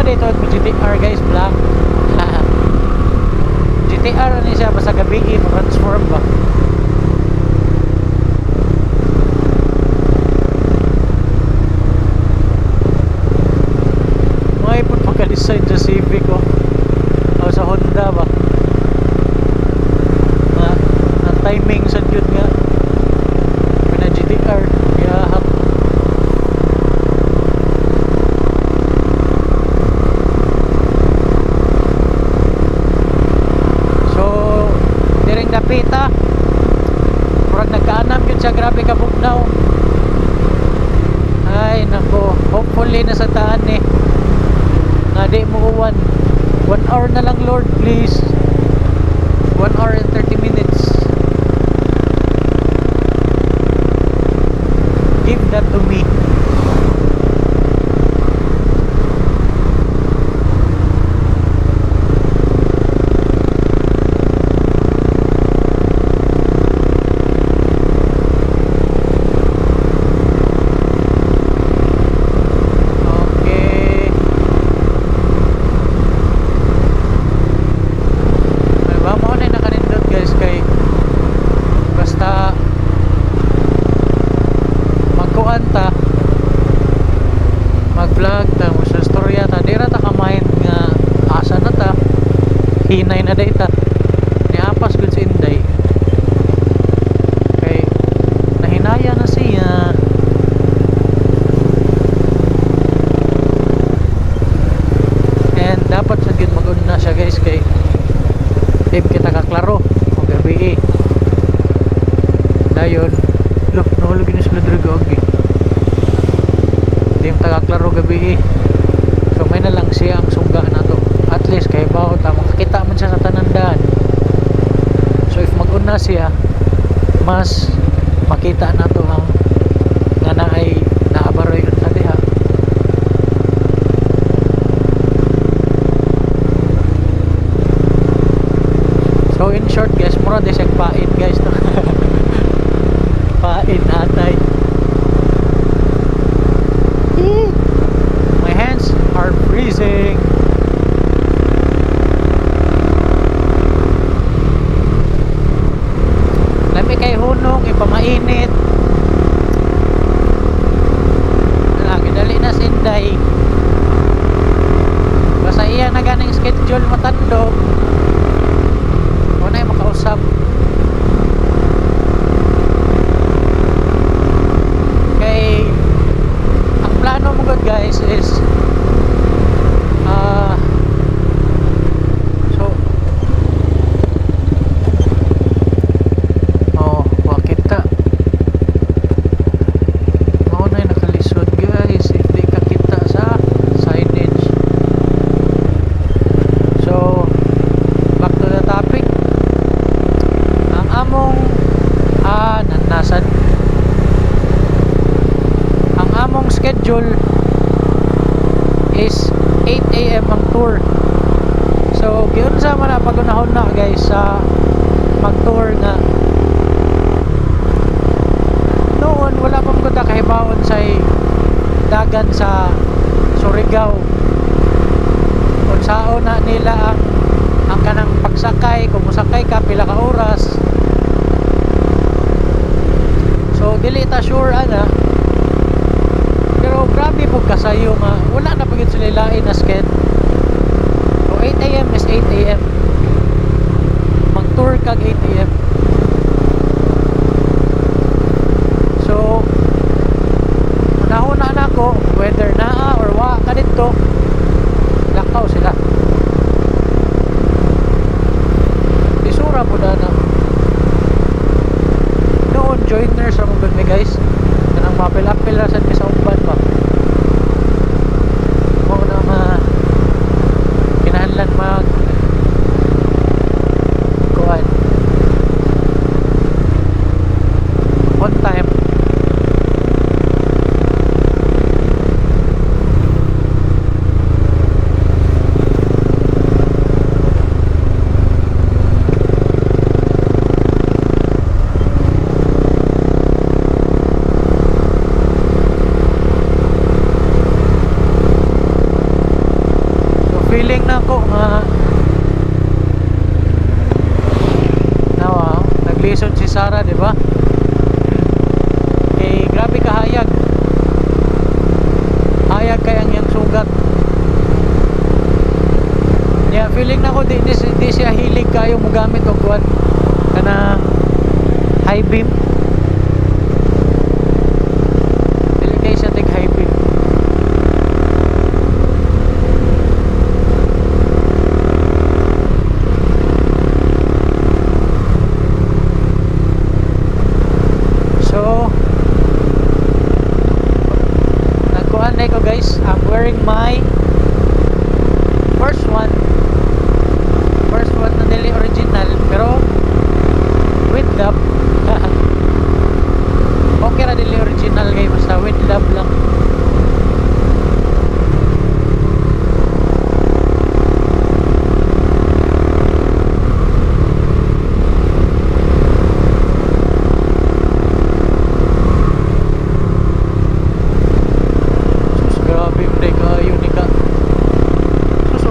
Dito ang GTR guys, black. GTR ni siya, basta gabi transform ba. May pud pagka-design sa Civic oh. O sa Honda ba. Ang timing sa jud nga. Pina GTR, yahap. Pita murag nagkaanam yun siya, grabe ka bugnaw. Ay nako, hopefully nasa taan eh nga di mo uwan. 1 hour na lang Lord please, 1 hour and 30 minutes, give that to me. Mag-vlog ta mo sa storya ta, dira ta ka mind nga asa na ta, hinay na data ni apas gud si Inday kay nahinaya na siya. And dapat sa gud mag-una siya guys kay if kita kaklaro o gabi dayon look nahulog ni sila Rodrigo agi yung tagaklaro gabi so may na lang siya ang sungga na to, at least kay bawat makakita man siya sa tanandaan. So if mag-una siya, mas makita na to ang nga na ay naabaroy yun sa diha. So in short guys, mura di siya pain guys no? Pain atay. My hands are freezing. Lami kay hunong ipamainit. Dali na sinday. Basta iya na ganing schedule matandog. Wala makausap. Kay plano mo good guys is so wakita mao na nakalisod guys if di ka kita sa signage. So back to the topic, ang among nanasan among schedule is 8 AM ang tour. So giunsa man na pagunahon na guys sa mag-tour nga noon wala pang gud kahibawon sa dagan sa Surigao. Unsaon na nila ang kanang pagsakay, kung musakay ka pila ka oras. So dili ta sure ana. Pero grabe po kasayo nga wala na pagid sila lain na sked. So 8 AM is 8 AM. motor kag ATM. So una na ako whether naa or wa ka dito, lakaw sila. Isura po na noon joiners ang mga guys, kanang mapil-apil ra sad mi sa uban pa. Mo na kinahanglan mag kuan on time. Feeling na ako nga nawa, naglisod si Sarah, di ba? Eh, grabe kahayag. Hayag kaya ang sugat. Yeah, feeling na ako di siya hilig kayo mo gamit og kuan kanang high beam. Dili kay siya tig high beam. So, nagkuhan na ko guys. I'm wearing my first one na dili original pero with dub. Okay ra dili original guys, basta with dub lang.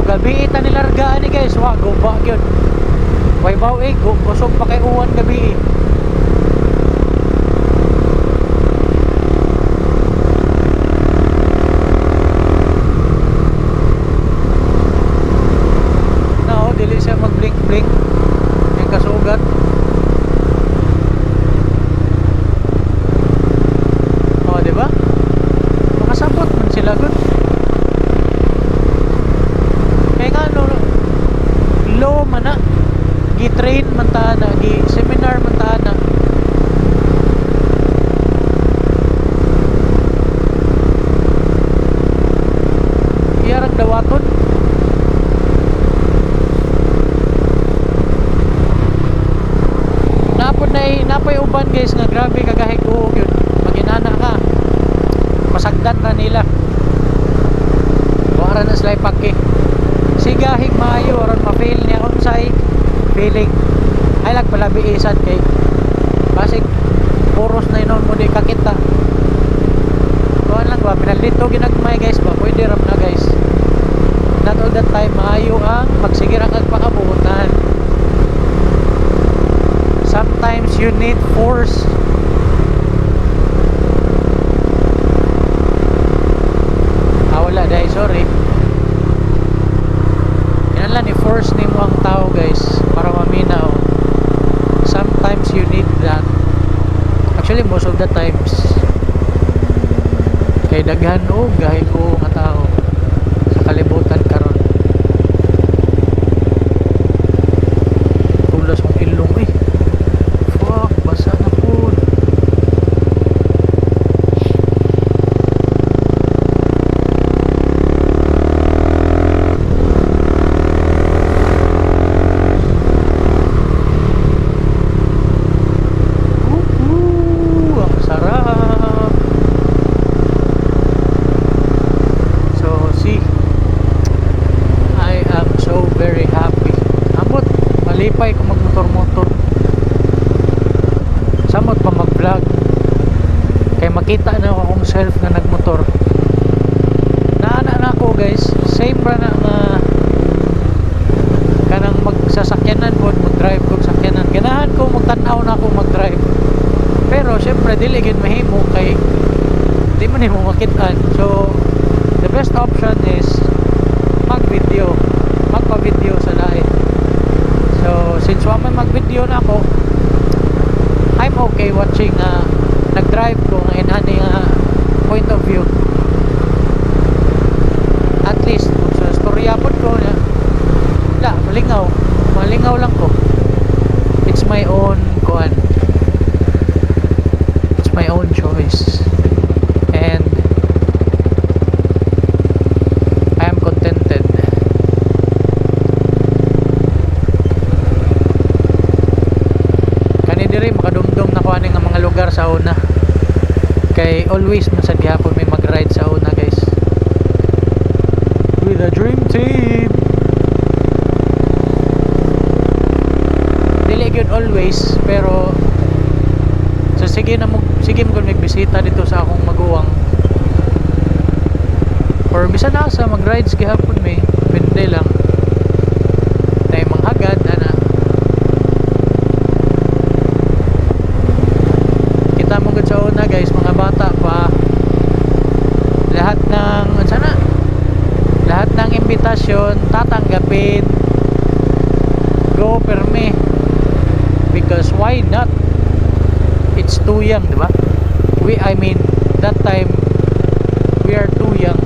Gabi ita nilargaan ni guys, wa guba gyud. Way baw kusog pa kay uwan gabi. No, dili siya mag-blink-blink. Yung kasugat. Oh, di ba? Makasabot man sila gud. Low man na gi-train man ta na, gi-seminar man ta na. Iyarag dawaton. Napay uban guys nga grabe kagahig uog yun. Pag inana ka, masagdan na nila. Wara na sila ipake. Sigahig maayo aron ma-fail niya unsay feeling ay palabi isan kay basig puros na inon mo di kakita. Kuan lang ba pinalito ginagmay guys ba, pwede ram na guys. Not all that time maayo ang magsigir ang pakabutan. Sometimes you need force. Wala dahil sorry. Lang i-force nimo ang tao guys para maminaw. Sometimes you need that. Actually most of the times kay daghan o gahig o nga tao sa kalibutan karon. Tulos ang ilong fuck, basa na po. Malipay kung magmotor-motor. Samot pa mag-vlog. Kaya makita na ako akong self na nagmotor. Naana na ako guys. Same ra na nga kanang magsasakyanan po, mag-drive ko sakyanan. Ganahan ko magtanaw na ako mag-drive. Pero syempre dili gid mahimo kay di man nimo makitaan. So the best option is magpa-video sa lain. So since So may mag-video na ako. I'm okay watching nag-drive ko nga inani point of view. At least kung sa storya pod ko na malingaw lang ko. It's my own kuan. It's my own choice. And I am contented. Kani diri makadumdum na kuan nga mga lugar sa una. Kay always masad gihapon may mag-ride sa una, guys. With a dream team. Dili gyud always, pero so sige mo magbisita dito sa akong maguwang. Or bisan na sa mag-rides gihapon may pindi lang. Tay manghagad ana. Kita mo gud sa una, guys, mga bata pa. Lahat ng lahat ng imbitasyon tatanggapin. Go perme. Because why not? It's too young, di ba? That time we are too young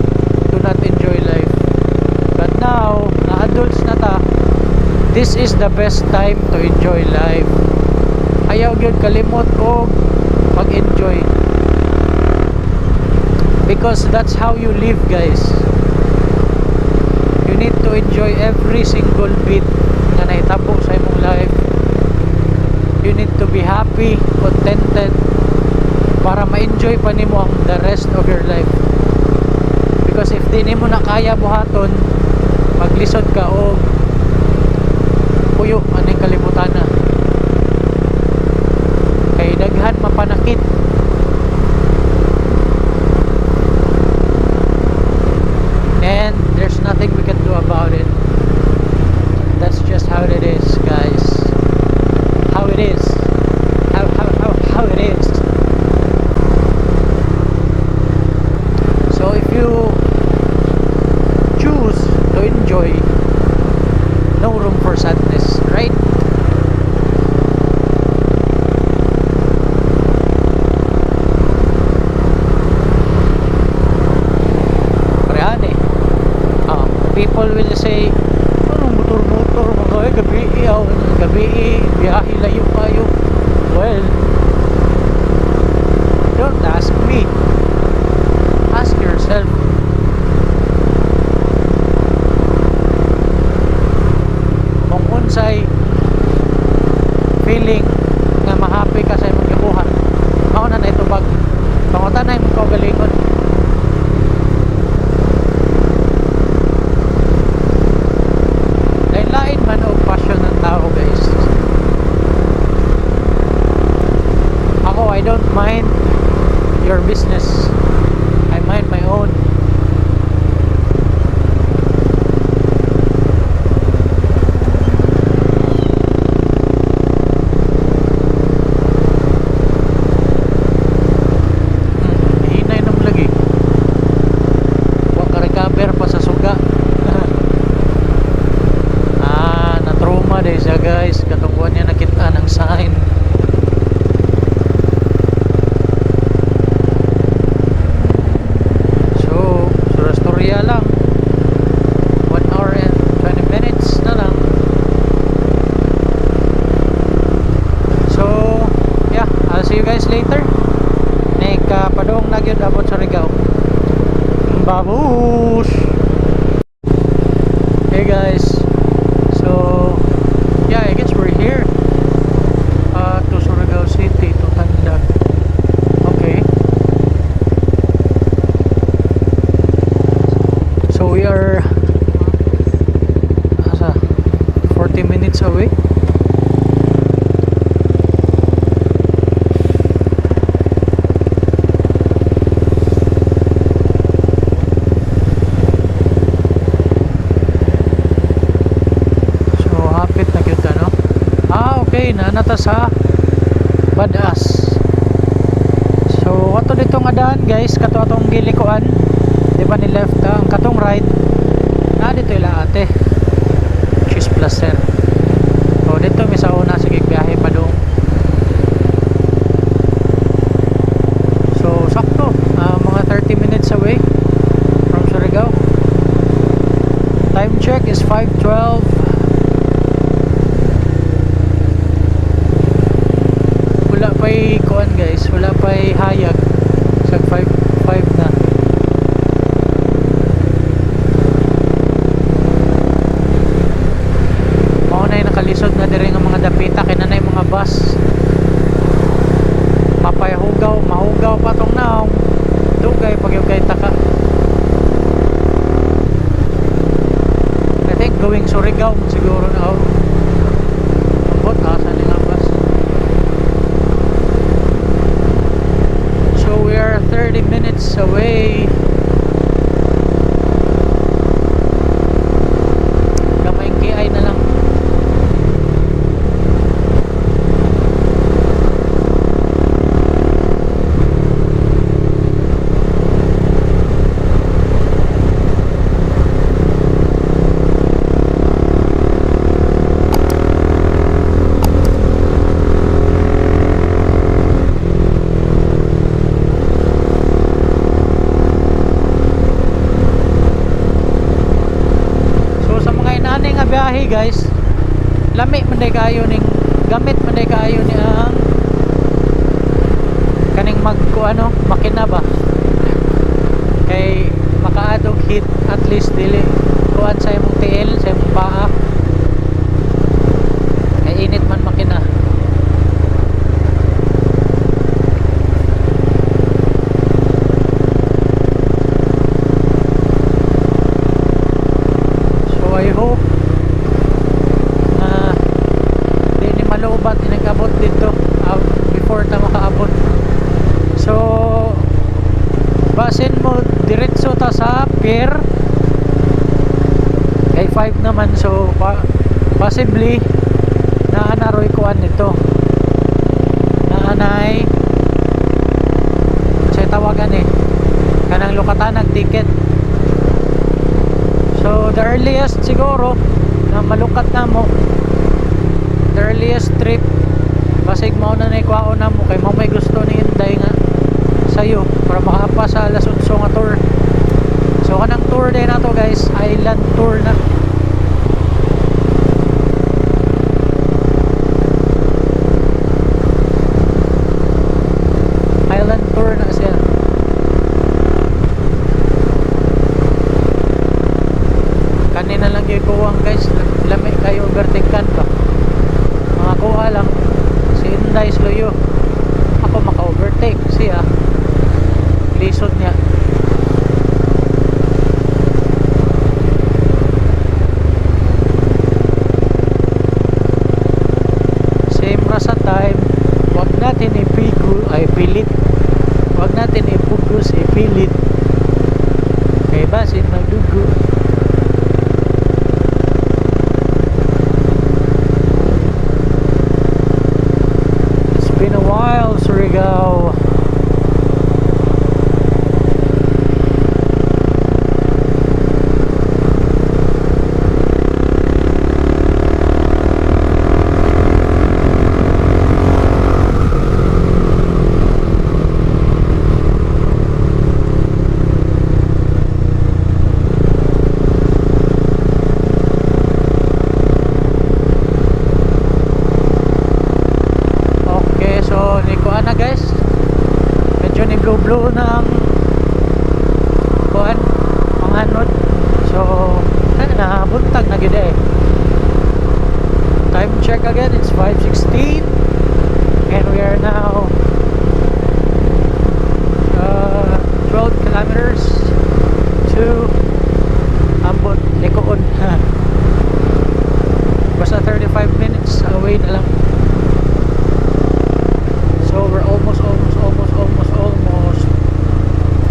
to not enjoy life. But now, na adults na ta, this is the best time to enjoy life. Ayaw gyud kalimot o mag-enjoy. Because that's how you live, guys. You need to enjoy every single bit na nahitabo sa imong life. You need to be happy, contented, para ma-enjoy pa nimo ang the rest of your life. Because if di nimo na kaya buhaton, maglisod ka o puyo aning kalibutan na. Kay daghan mapanakit. And there's nothing we can do about it. That's just how it is, guys. How it is. How it is. So if you choose to enjoy, no room for sadness, right? Parehane. People will say, motor mga gabi biyahe layo kayo. Well, don't ask me, ask yourself. Kung unsay feeling na mahappy ka sa imong gibuhat, mao na itubag pangutan na imong kaugalingon. Lain man o passion ng tao, guys. Ako, I don't mind your business. I mind my own. Hinay nung lagi. Huwag ka recover pa sa suga. Na-trauma dahil siya, guys. Katungkuhan niya nakita ng sign. So storya lang. 1 hour and 20 minutes na lang. So yeah, I'll see you guys later. Padong nagyod abot sa Rigao. Babush! Hey guys, so yeah, I guess we're here to Surigao City, to Tandag. Okay, so we are 40 minutes away. Okay, naanata sa Badas. So ato dito nga daan, guys, kato atong gilikuan, di ba, ni left ang katong right na dito ila ate, which is Placer. So dito may sa una sige biyahe pa doon. So sakto, mga 30 minutes away from Surigao. Time check is 5:12. Wala pa'y kuan guys, wala pa'y hayag sa 5 na. Maunay nakalisod na diri nga mga dapita kay nanay mga bus. Mapayahugaw, mahugaw pa tong naong. Dugay pagyugay taka. I think going Surigao siguro na ako. Abot asa ni nga bus. So we are 30 minutes away. Kamay KI na lang. Biyahe guys, lami man day kayo ning gamit man day kayo ni ang kaning magkuano makina ba kay makaadog hit at least dili kuan sa imong TL sa imong paa kay init man makina. So I hope maloobat inagabot dito before ta makaabot. So basin mo diretso ta sa pier kay 5 naman, so possibly naanaroy kuan nito naanay sa tawagan kanang lukatanag ticket. So the earliest siguro na malukat na mo, the earliest trip basig mao na naikuhaon na mo kay mo may gusto ni Inday nga sayo para makaapa sa alas 8 nga tour. So kanang tour din na to guys, island tour na. Island tour na siya. Kanina lang yung kuwang guys, lami kayo overtakean pa. Makakuha lang si Inday Sloyo, ako maka-overtake siya lisod niya. Same rasa time, wag natin pilit, wag natin ipugos ipilit kay basin magdugo. Been a while, Surigao. Na guys, medyo ni blue ng kuan mga anod, so buntag na gid Time check again, it's 5:16 and we are now 12 kilometers to Ambot, Likoon. Basta 35 minutes away na lang. So we're almost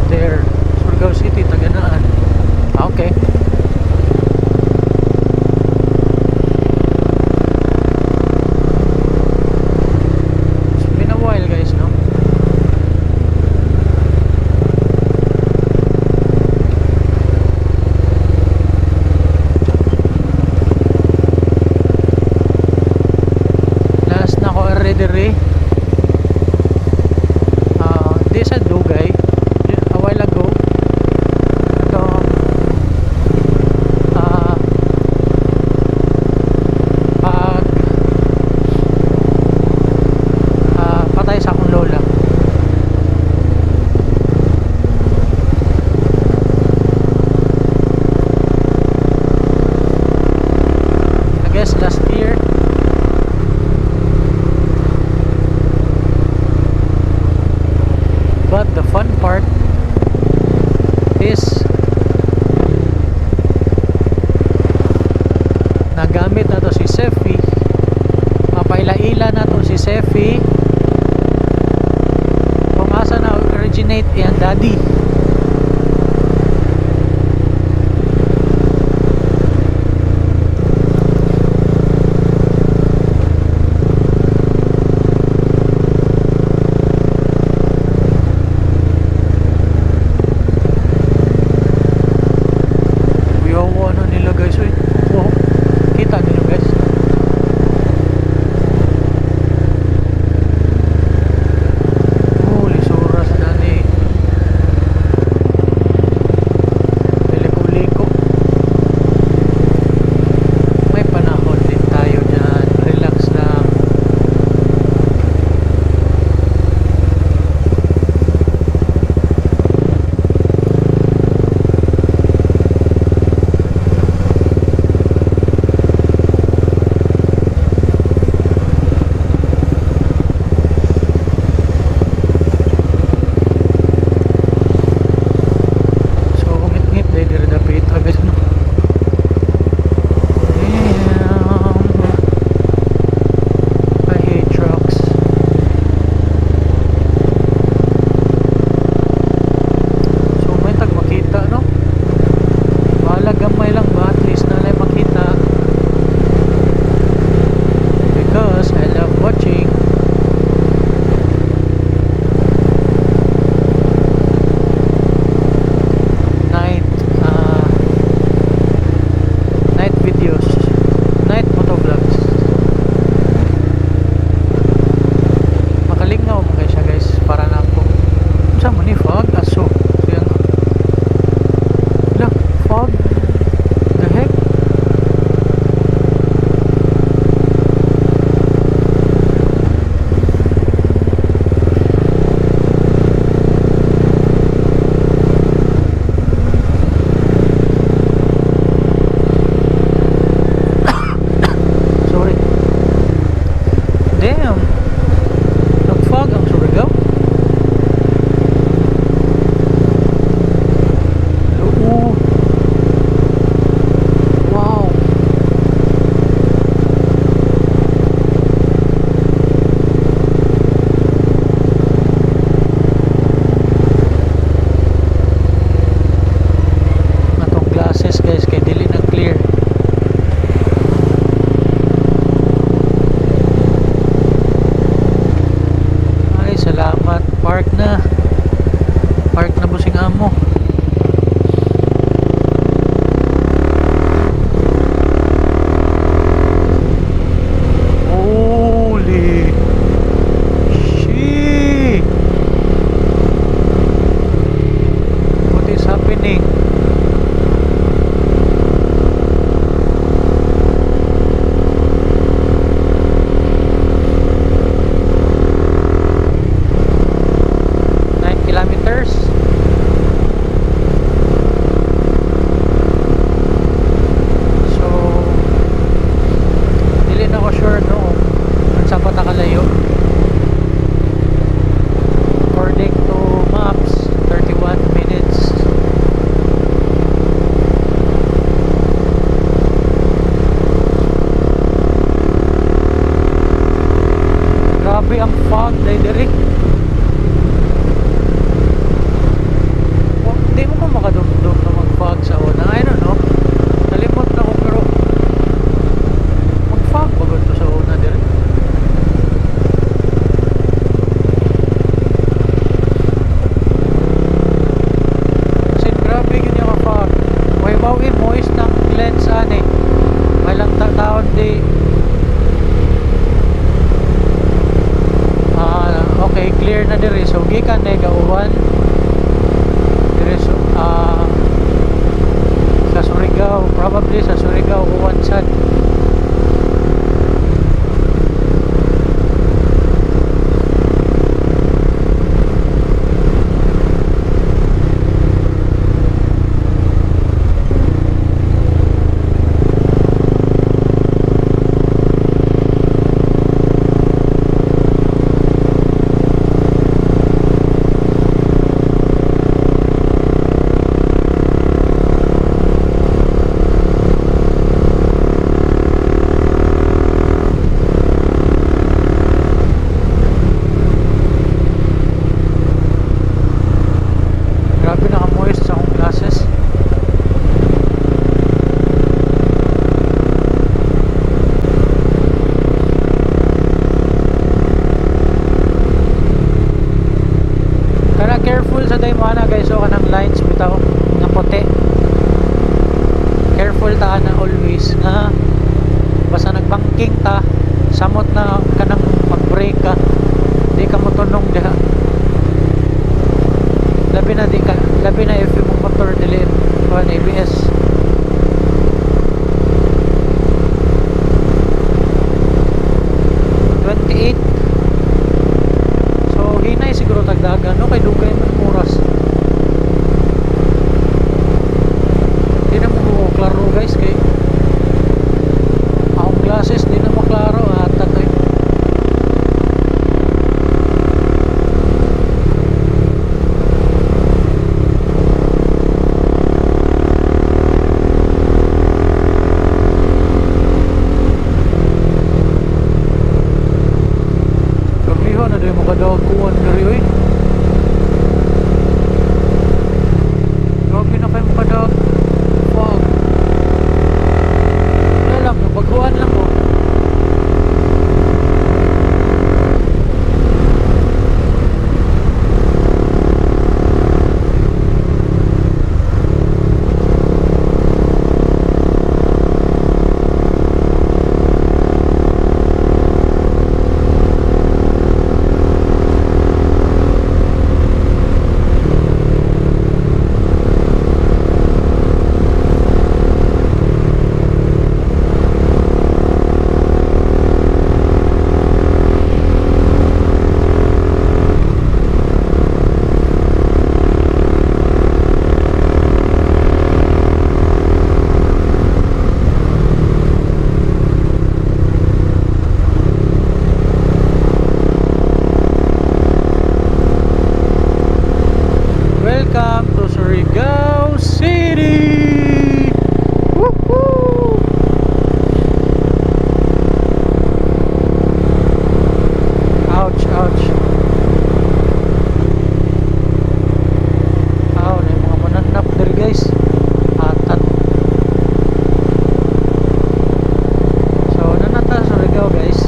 there. Surigao City, Taganaan. Okay. nangyari diri. Di sa Dugay a while ago. Ito pag patay sa akong lola. I guess last year. But the fun part is nagamit na to si Sefi, mapaila-ila na to si Sefi kung asa na originate iyang daddy. Ano nila guys, uy. Wow. Kita nila guys. Holy suras na ni liko-liko. May panahon din tayo dyan. Relax lang. Gamay lang ba at least na lang makita, because I love watching. Night videos, night motovlogs. Makalingaw mo guys siya guys, para na ako sa mo ni fog aso siya lang fog. The heck? Sorry. Damn. Nag-fog ang Surigao. Oo. Wow. Atong glasses guys kay dili na clear. Ay salamat, park na busing amo. Holy shit, what is happening? Kilometers. So dili na ko sure no kung saan pa ta kalayo. According to maps 31 minutes. Grabe ang fog dahil diri. Hindi mo ko makadumdum na mag-fog sa una. I don't know. Nalimot na ko pero mag-fog ba ganito sa una dire? Kasi grabe ganyan ka-fog. May bawin moist ng lens ani. May lang taon di na diri, so gikan na gauwan diri, so sa Surigao, probably sa Surigao uwan sad. Grabe, naka-moist sa akong glasses. Kana careful sa daymana guys, so kanang lines bitaw nga puti. Careful ta na always nga basta nagbangking ta, samot na kanang mag-brake ka, di ka motunong diha. Labi na if yung motor dili kuan ABS. So hinay siguro tagdagan no kay dugay man oras. Di na mo klaro guys kay akong glasses di na maklaro at tatoy. Kadawag kuwan dari oy. Grabe na kayo makadawag. Wow. Wala lang, napagkuhan lang oh. Welcome to Surigao City! Woohoo! Ouch, ouch. Aw, na yung mga mananap diri guys. Atat. So, nanata Surigao guys.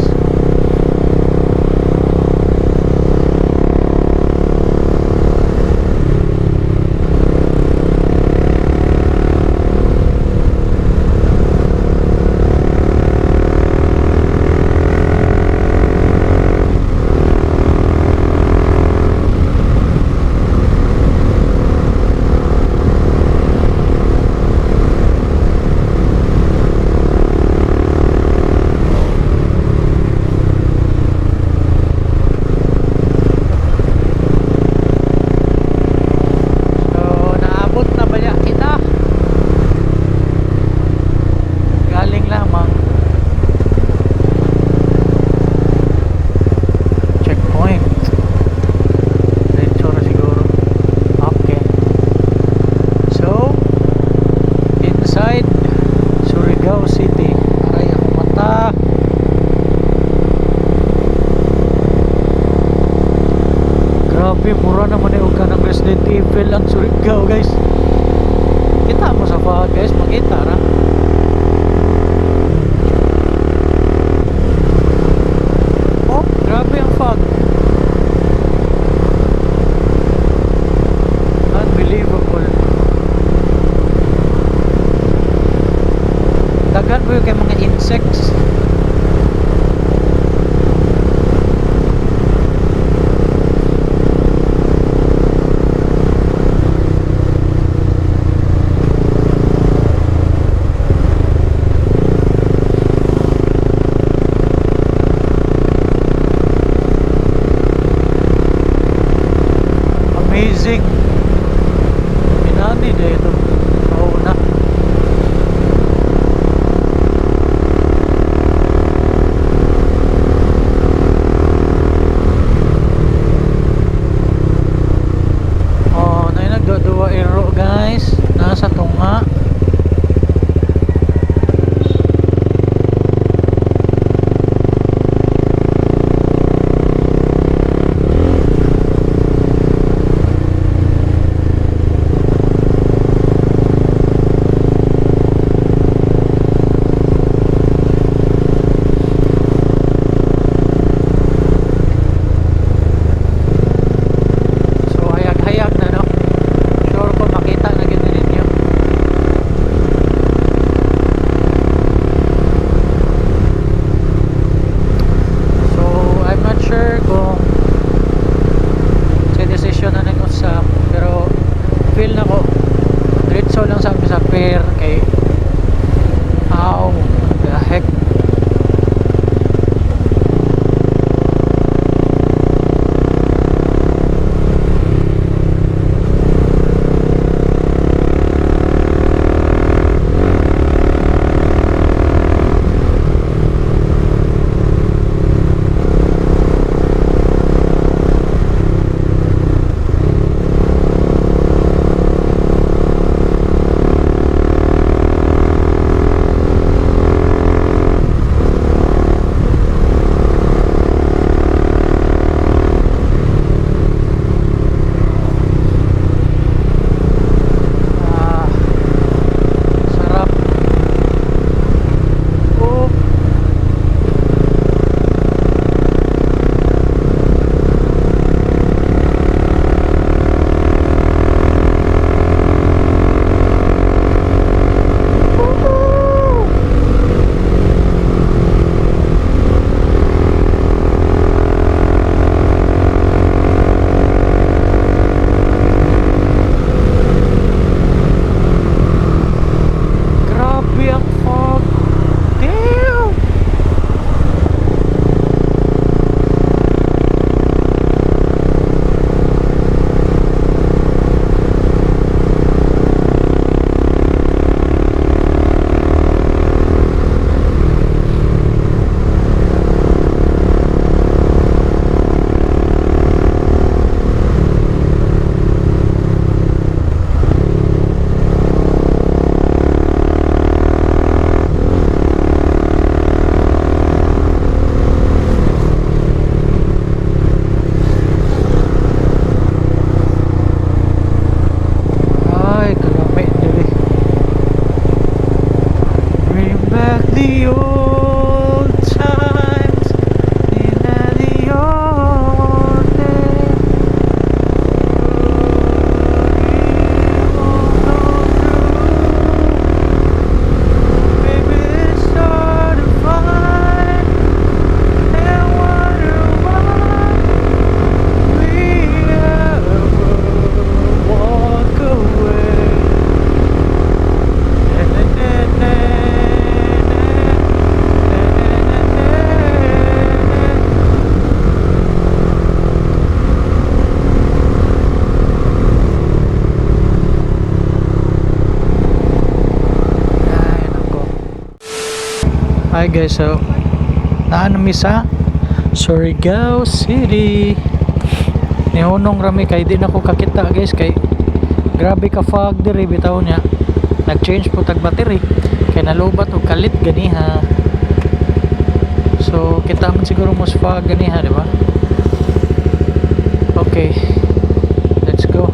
Grabe, mura naman yung ka ng Resident Evil ang Surigao guys. Kita mo sa fog guys, makita na. Oh, grabe ang fog. Unbelievable. Daghan po yung kay mga insects. Isig. Pinani dahil ito. Oo na. Oh, na nagdodua ero guys. Nasa tunga. So hayag-hayag na no. Sure ko makita na gid ninyo. So I'm not sure kung sa decision na nag-usap pero feel na ko diretso lang sa amin sa pair kay how the heck. Ah, sarap. Oh, grabe ang fog. Damn. Ay, grabe dili. Bring back the old times in the old days. Maybe it's hard to find and wonder why we ever walk away. Hi guys, so naanami sa Surigao City. Nihunong rami kay di na ko kakita guys kay grabe ka fog diri bitaw niya. Nag-change po tag battery kay nalubat og kalit ganiha. So kita man siguro mas fog ganiha, di ba? Okay. Let's go.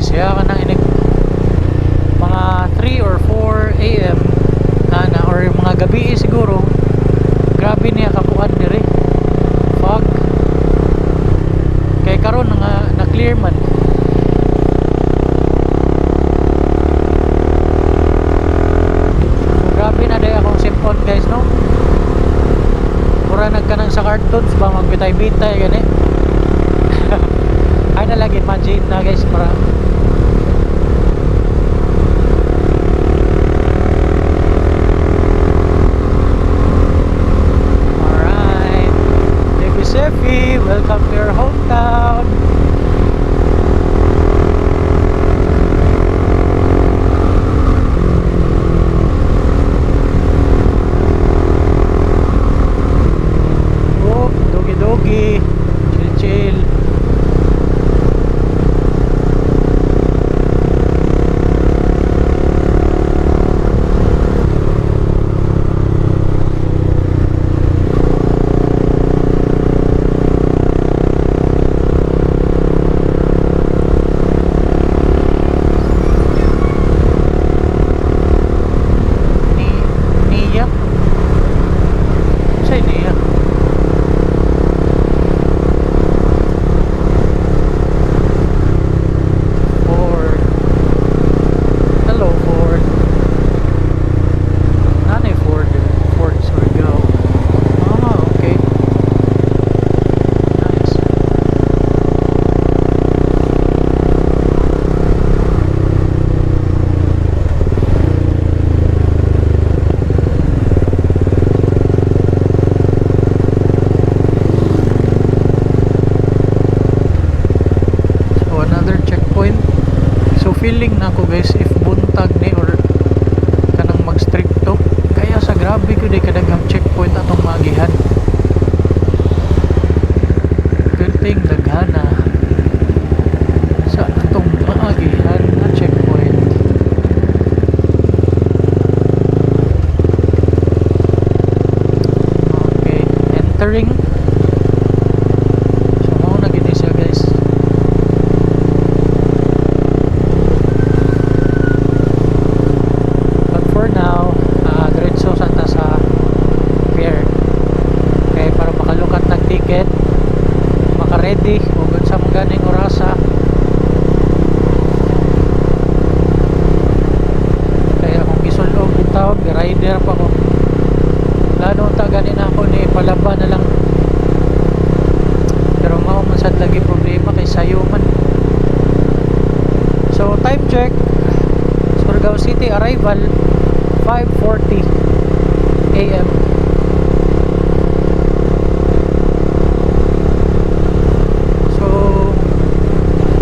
siya ka nang inig mga 3 or 4 AM ana or mga gabi siguro. Grabe niya kakuan diri fog kay karon nga na clear man. cartoons ba magbitay-bitay gani. Ay na lang imagine na guys para alright. Thank you Sefi, welcome to your hometown. Oh, dogi dogi, chill chill. Niya? Say niya. Ford. Hello Ford. Nanay Ford. Ford Surigao. Ah, okay. Nice. So another checkpoint. So feeling na ko guys if buntag ni or kanang mag-stricto kaya sa grabe ko di kadaghang checkpoint atong maagihan. Perting daghana sa atong maagihan na checkpoint. Okay, entering. So mao na gini siya guys. But for now, diretso sa ta sa fair. Kaya para makalukat ng ticket, maka-ready ug sa mga ganing orasa. Kaya kung gisulog bitaw, rider pa ko. Lalo ta ganin ako ni palaba na lang. Pero mao man sad lagi problema kay sayo man. So time check. Surigao City arrival 5:40 AM. So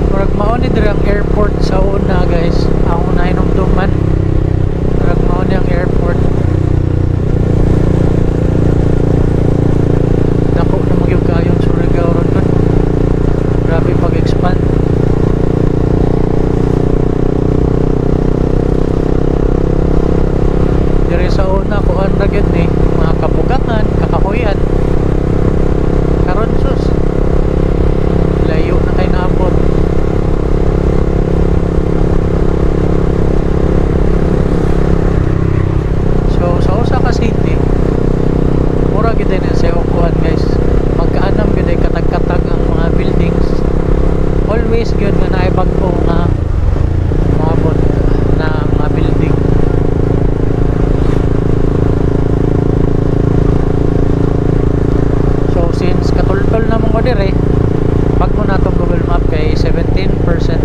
murag mao ni diri ang airport sa una guys. Ang una hinumduman. Murag mao ni ang airport. Dako na magyud kayo Surigao ron man. Grabe pag-expand. Dire sa una kuan ra gyud ni mga kabugangan, kakahuyan. Karon sus. Layo na kay naabot. So sa usa ka city, mura gyud na sa kuan guys. Magkaanam gyud ay katag-katag ang mga buildings. Always gyud nga naay bag-o nga maabot na mga building. So since katultol na mong dire, pag mo na itong Google Map kay 17%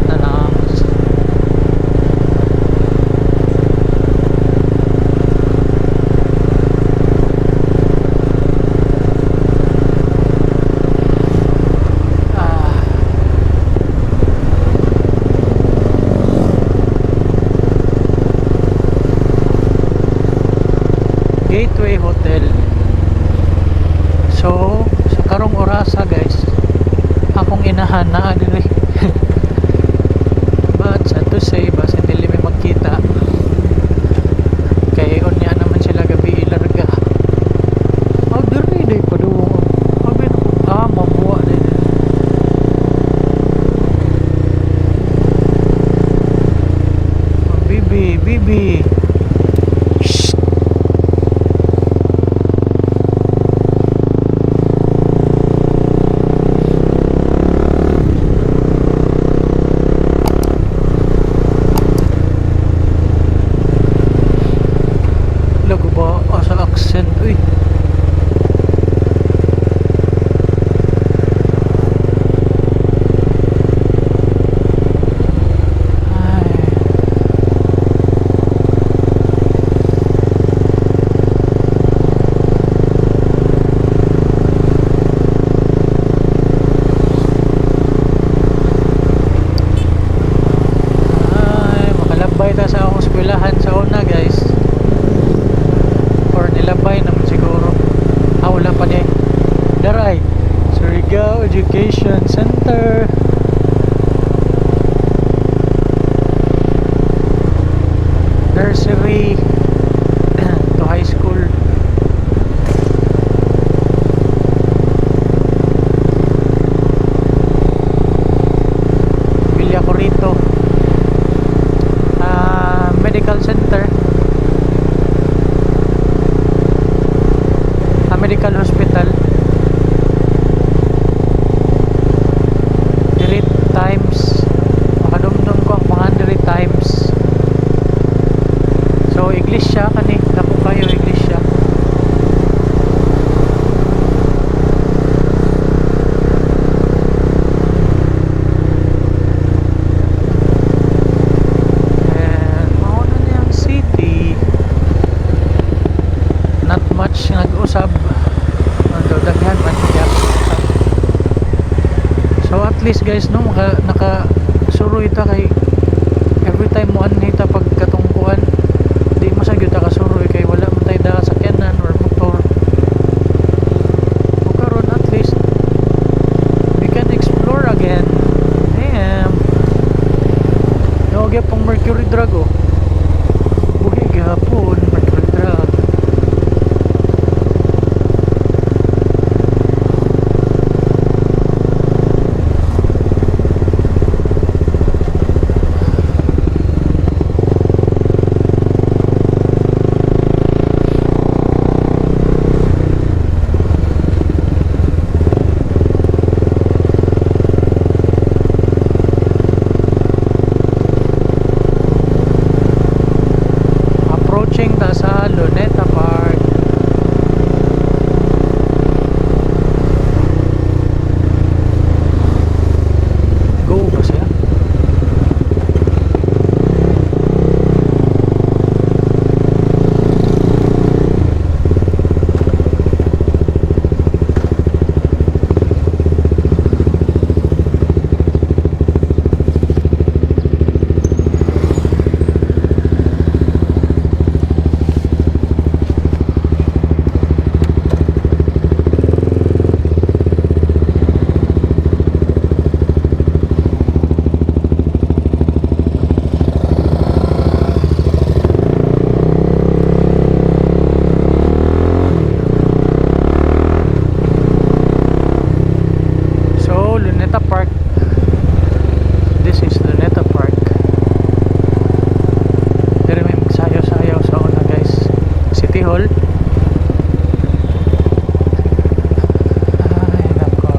na lang. Ah, Gateway Hotel. So sa karong orasa guys, akong inahan na diri. But sad to say, basta dili may magkita. Kay unya naman sila gabi ilarga. Oh, diri day pa do. Abi na mabuwa din. Bibi, bibi. Shh. Lago ba asa accent uy. Education Center. Nursery to high school. Villa Corito. Medical Center. Medical Hospital. Direct times. Makadumdum ko ang mga direct times. So, iglesia kani. Dako kayo iglesia. And mauna niyang city. Not much nag-usab. Daghan man siya. So at least guys no nakasuroy ta kay every time mo anita pag katungkuan di masagyud ta kasuroy kay wala man tay da sakyanan or motor. So karon at least we can explore again. Damn. Yogi pong Mercury Drag oh. Buhi gihapon Mercury Drag. Sa Luneta Park. Go ba siya? Luneta Park. This is Luneta Park. Dire may magsayaw-sayaw sa una guys. City Hall. Ay nako.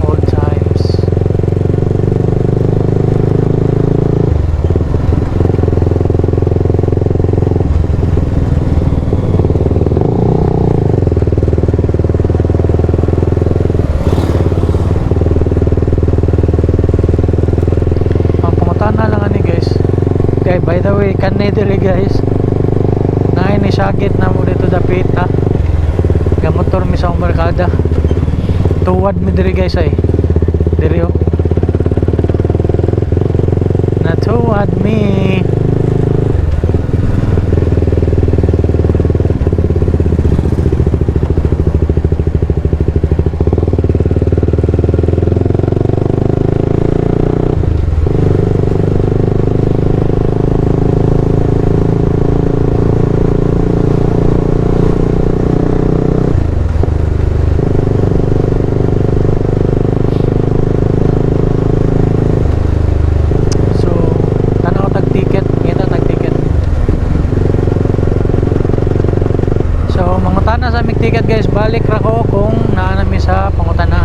Old times. By the way, kanay diri guys. Naay ni sagit na mo dito dapit ha. Gamotor mi sa merkada. Tuwad mi diri guys ay. Diri oh. Natuwad mi. Sa aming ticket guys, balik ra ko kung naa nami sa Pangutana.